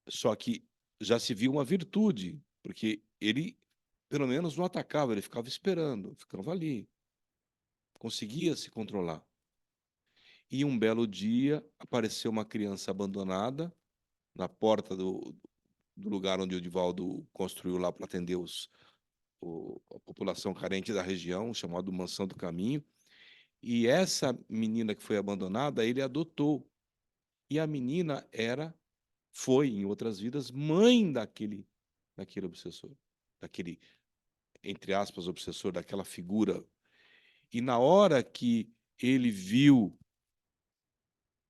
Só que já se viu uma virtude, porque ele, pelo menos, não atacava, ele ficava esperando, ficava ali, conseguia se controlar. E um belo dia apareceu uma criança abandonada na porta do lugar onde o Divaldo construiu lá para atender a população carente da região, chamado Mansão do Caminho. E essa menina que foi abandonada, ele adotou. E a menina foi, em outras vidas, mãe daquele obsessor, daquele, entre aspas, obsessor, daquela figura. E na hora que ele viu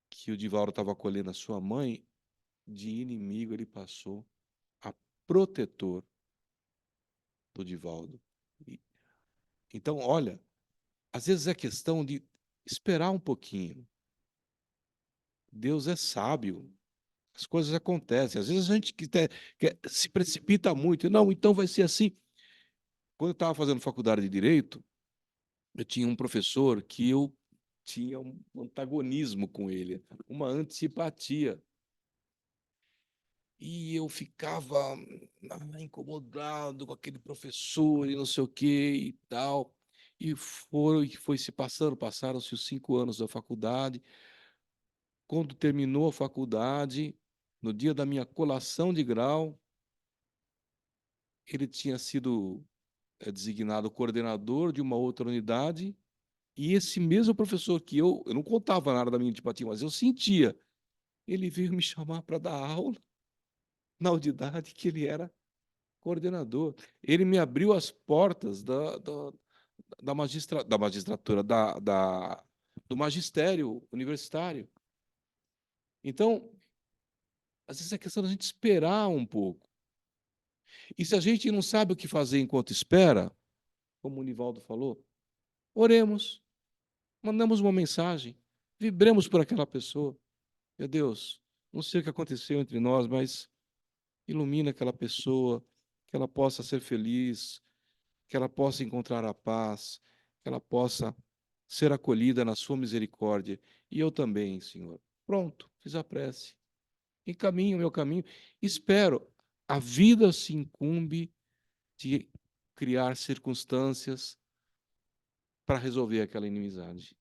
que o Divaldo estava acolhendo a sua mãe, de inimigo ele passou a protetor do Divaldo. Então, olha, às vezes é questão de esperar um pouquinho. Deus é sábio. As coisas acontecem. Às vezes a gente se precipita muito. Não, então vai ser assim. Quando eu estava fazendo faculdade de Direito, eu tinha um professor que eu tinha um antagonismo com ele, uma antipatia. E eu ficava incomodado com aquele professor e não sei o quê e tal. E foi se passando, passaram-se os 5 anos da faculdade. Quando terminou a faculdade, no dia da minha colação de grau, ele tinha sido designado coordenador de uma outra unidade, e esse mesmo professor que eu não contava nada da minha antipatia, mas eu sentia, ele veio me chamar para dar aula na unidade que ele era coordenador. Ele me abriu as portas da magistratura, do magistério universitário. Então, às vezes é questão da gente esperar um pouco. E se a gente não sabe o que fazer enquanto espera, como o Nivaldo falou, oremos, mandamos uma mensagem, vibremos por aquela pessoa. Meu Deus, não sei o que aconteceu entre nós, mas ilumina aquela pessoa, que ela possa ser feliz, que ela possa encontrar a paz, que ela possa ser acolhida na sua misericórdia. E eu também, Senhor. Pronto, fiz a prece. Encaminho o meu caminho. Espero. A vida se incumbe de criar circunstâncias para resolver aquela inimizade.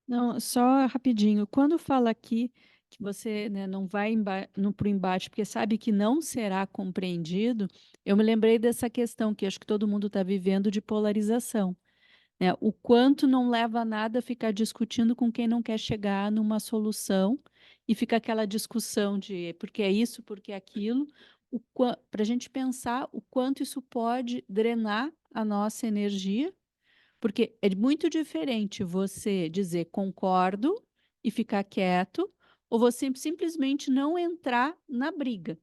Não, só rapidinho. Quando fala aqui que você, né, não vai para o embate porque sabe que não será compreendido, eu me lembrei dessa questão que acho que todo mundo está vivendo de polarização, né? O quanto não leva a nada ficar discutindo com quem não quer chegar numa solução e fica aquela discussão de porque é isso, porque é aquilo, para a gente pensar o quanto isso pode drenar a nossa energia, porque é muito diferente você dizer concordo e ficar quieto, ou você simplesmente não entrar na briga,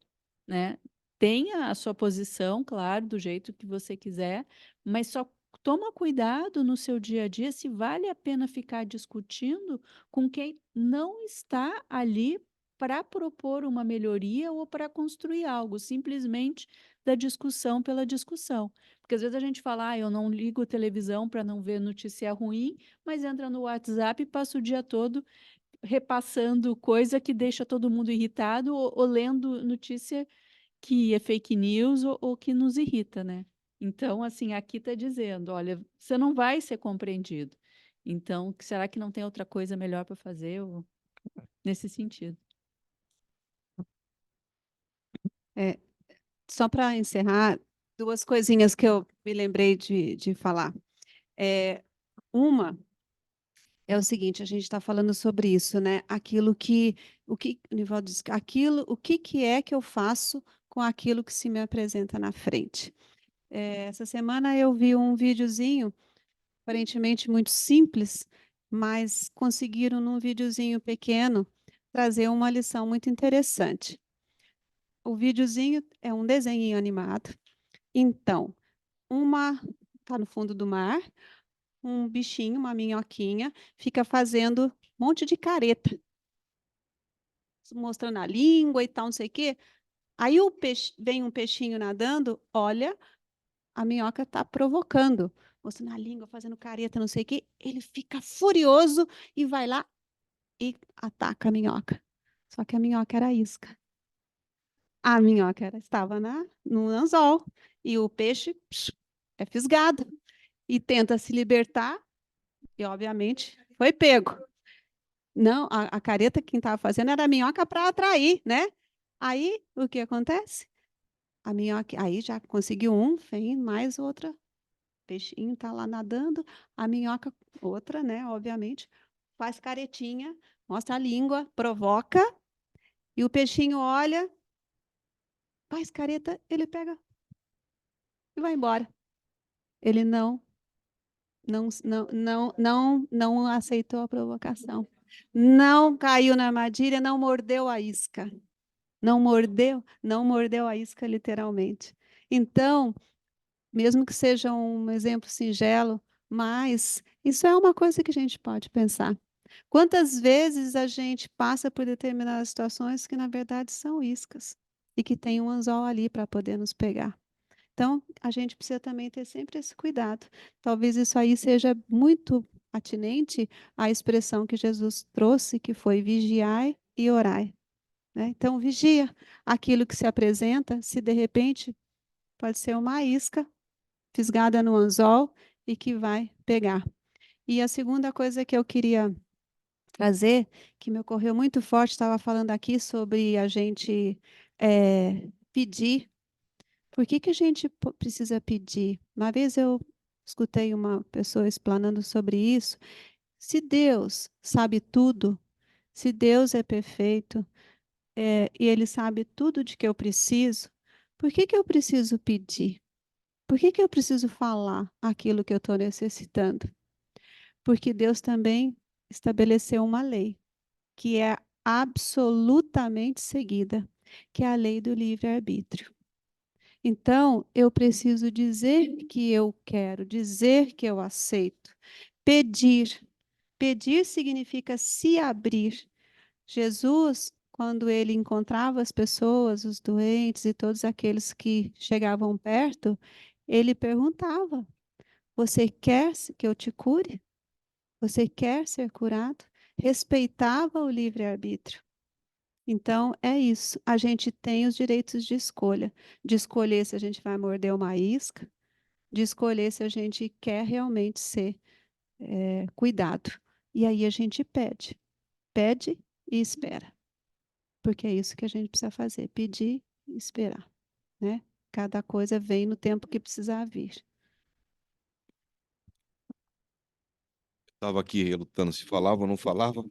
né? Tenha a sua posição, claro, do jeito que você quiser, mas só toma cuidado no seu dia a dia se vale a pena ficar discutindo com quem não está ali para propor uma melhoria ou para construir algo, simplesmente da discussão pela discussão. Porque às vezes a gente fala, eu não ligo televisão para não ver notícia ruim, mas entra no WhatsApp e passa o dia todo repassando coisa que deixa todo mundo irritado ou lendo notícia que é fake news ou que nos irrita, né? Então, assim, aqui está dizendo, olha, você não vai ser compreendido. Então, será que não tem outra coisa melhor para fazer nesse sentido? Só para encerrar, duas coisinhas que eu me lembrei de falar. Uma é o seguinte, a gente está falando sobre isso, né? O Nivaldo disse, o que é que eu faço com aquilo que se me apresenta na frente? Essa semana eu vi um videozinho, aparentemente muito simples, mas conseguiram num videozinho pequeno trazer uma lição muito interessante. O videozinho é um desenho animado. Então, está no fundo do mar, um bichinho, uma minhoquinha, fica fazendo um monte de careta, mostrando a língua e tal, não sei o quê. Aí vem um peixinho nadando, olha, a minhoca está provocando, mostrando a língua, fazendo careta, não sei o quê. Ele fica furioso e vai lá e ataca a minhoca. Só que a minhoca era isca. A minhoca estava no anzol e o peixe é fisgado e tenta se libertar e, obviamente, foi pego. Não, a careta quem estava fazendo era a minhoca para atrair, né? Aí, o que acontece? A minhoca, aí já conseguiu vem mais outra. O peixinho está lá nadando, a minhoca, outra, né? Obviamente, faz caretinha, mostra a língua, provoca, e o peixinho olha, faz careta, ele pega e vai embora. Ele não aceitou a provocação. Não caiu na armadilha, não mordeu a isca. Não mordeu a isca literalmente. Então, mesmo que seja um exemplo singelo, mas isso é uma coisa que a gente pode pensar. Quantas vezes a gente passa por determinadas situações que, na verdade, são iscas e que tem um anzol ali para poder nos pegar. Então, a gente precisa também ter sempre esse cuidado. Talvez isso aí seja muito atinente à expressão que Jesus trouxe, que foi vigiai e orai. Né? Então, vigia aquilo que se apresenta, se de repente pode ser uma isca fisgada no anzol e que vai pegar. E a segunda coisa que eu queria trazer, que me ocorreu muito forte, estava falando aqui sobre a gente pedir. Por que a gente precisa pedir? Uma vez eu escutei uma pessoa explanando sobre isso. Se Deus sabe tudo, se Deus é perfeito, e Ele sabe tudo de que eu preciso, por que eu preciso pedir? Por que eu preciso falar aquilo que eu estou necessitando? Porque Deus também estabeleceu uma lei que é absolutamente seguida, que é a lei do livre-arbítrio. Então, eu preciso dizer que eu quero, dizer que eu aceito, pedir. Pedir significa se abrir. Jesus, quando ele encontrava as pessoas, os doentes e todos aqueles que chegavam perto, ele perguntava: Você quer que eu te cure? Você quer ser curado? Respeitava o livre-arbítrio. Então, é isso. A gente tem os direitos de escolher se a gente vai morder uma isca, de escolher se a gente quer realmente ser cuidado. E aí a gente pede e espera. Porque é isso que a gente precisa fazer, pedir e esperar, né? Cada coisa vem no tempo que precisar vir. Estava aqui relutando se falava ou não falava,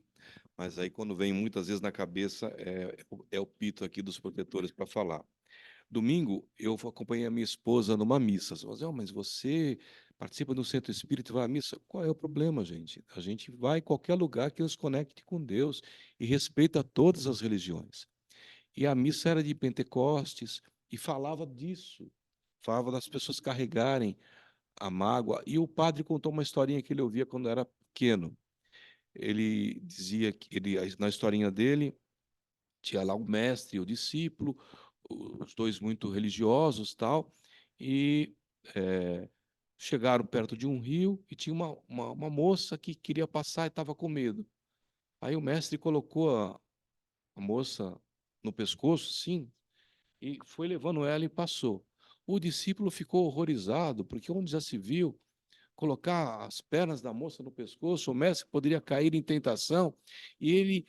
mas aí quando vem muitas vezes na cabeça é o pito aqui dos protetores para falar. Domingo eu acompanhei a minha esposa numa missa. Você vai dizer, mas você participa do centro espírita e vai à missa? Qual é o problema, gente? A gente vai em qualquer lugar que nos conecte com Deus e respeita todas as religiões. E a missa era de Pentecostes e falava disso, falava das pessoas carregarem a mágoa. E o padre contou uma historinha que ele ouvia quando era pequeno. Ele dizia que na historinha dele tinha lá o mestre e o discípulo, os dois muito religiosos, tal, e chegaram perto de um rio e tinha uma moça que queria passar e estava com medo. Aí o mestre colocou a moça no pescoço, sim, e foi levando ela e passou. O discípulo ficou horrorizado, porque onde já se viu colocar as pernas da moça no pescoço, o mestre poderia cair em tentação, e ele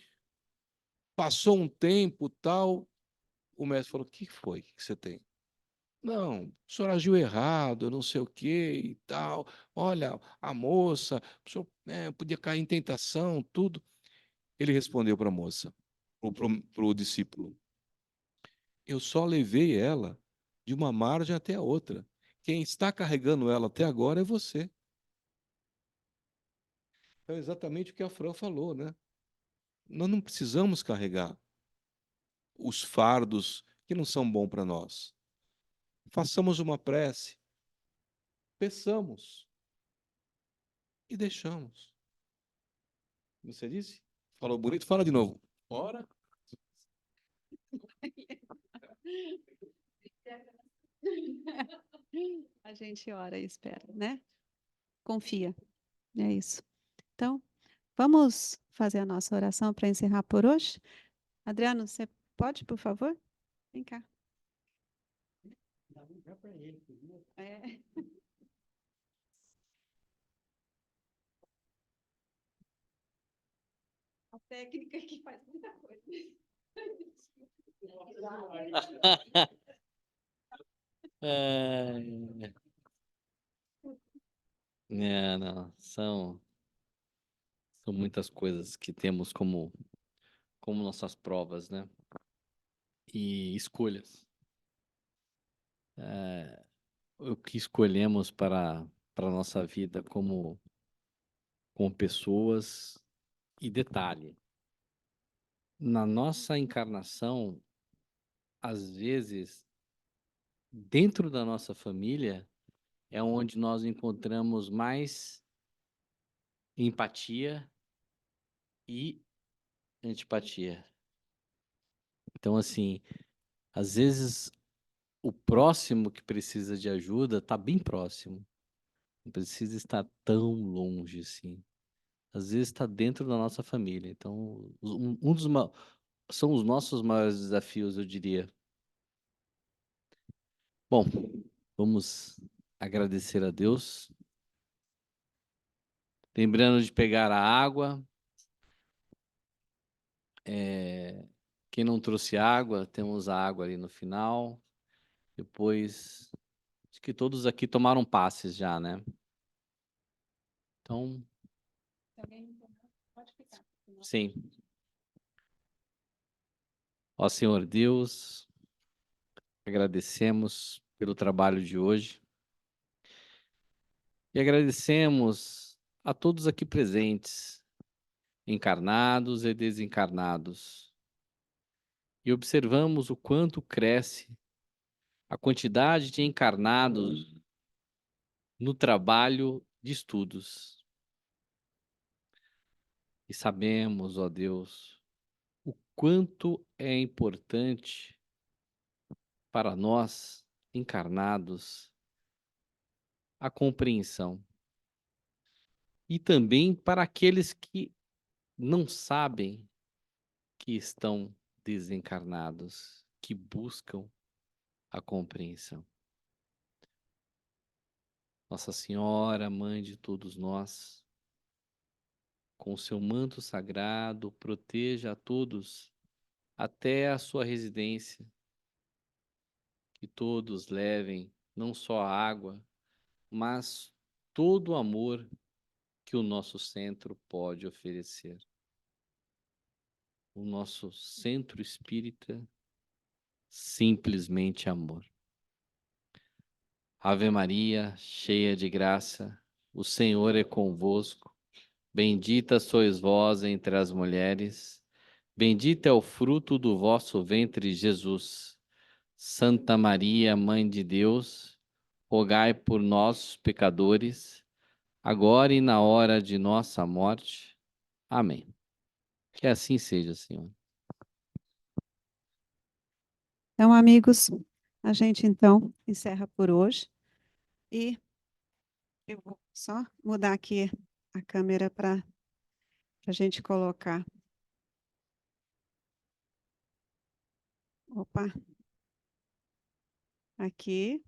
passou um tempo, tal, o mestre falou, o que foi que você tem? Não, o senhor agiu errado, não sei o quê e tal. Olha, a moça, o senhor podia cair em tentação, tudo. Ele respondeu para a moça, para o discípulo: eu só levei ela de uma margem até a outra. Quem está carregando ela até agora é você. É exatamente o que a Fran falou, né? Nós não precisamos carregar os fardos que não são bons para nós. Façamos uma prece, peçamos e deixamos. Você disse? Falou bonito? Fala de novo. Ora. A gente ora e espera, né? Confia. É isso. Então, vamos fazer a nossa oração para encerrar por hoje? Adriano, você pode, por favor? Vem cá. É. A técnica que faz muita coisa. Não, são muitas coisas que temos como nossas provas, né? E escolhas. O que escolhemos para a nossa vida como pessoas. E detalhe, na nossa encarnação, às vezes, dentro da nossa família, é onde nós encontramos mais empatia e antipatia. Então, assim, às vezes o próximo que precisa de ajuda está bem próximo. Não precisa estar tão longe assim. Às vezes está dentro da nossa família. Então, são os nossos maiores desafios, eu diria. Bom, vamos agradecer a Deus. Lembrando de pegar a água. Quem não trouxe água, temos a água ali no final. Depois, acho que todos aqui tomaram passes já, né? Então, sim. Ó Senhor Deus, agradecemos pelo trabalho de hoje e agradecemos a todos aqui presentes, encarnados e desencarnados, e observamos o quanto cresce a quantidade de encarnados no trabalho de estudos. E sabemos, ó Deus, o quanto é importante para nós, encarnados, a compreensão. E também para aqueles que não sabem que estão desencarnados, que buscam a compreensão. Nossa Senhora, Mãe de todos nós, com o seu manto sagrado, proteja a todos até a sua residência, que todos levem não só a água, mas todo o amor que o nosso centro pode oferecer. O nosso centro espírita, simplesmente amor. Ave Maria, cheia de graça, o Senhor é convosco. Bendita sois vós entre as mulheres, bendito é o fruto do vosso ventre, Jesus. Santa Maria, Mãe de Deus, rogai por nós, pecadores, agora e na hora de nossa morte. Amém. Que assim seja, Senhor. Então, amigos, a gente então encerra por hoje e eu vou só mudar aqui a câmera para a gente colocar. Opa! Aqui.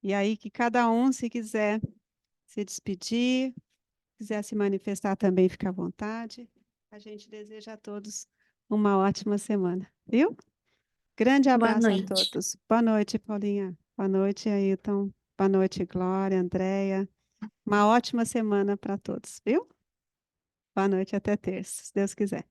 E aí que cada um, se quiser se despedir, quiser se manifestar também, fica à vontade. A gente deseja a todos uma ótima semana, viu? Grande Boa abraço a noite. todos. Boa noite, Paulinha. Boa noite, Ailton. Boa noite, Glória, Andréia. Uma ótima semana para todos, viu? Boa noite, até terça, se Deus quiser.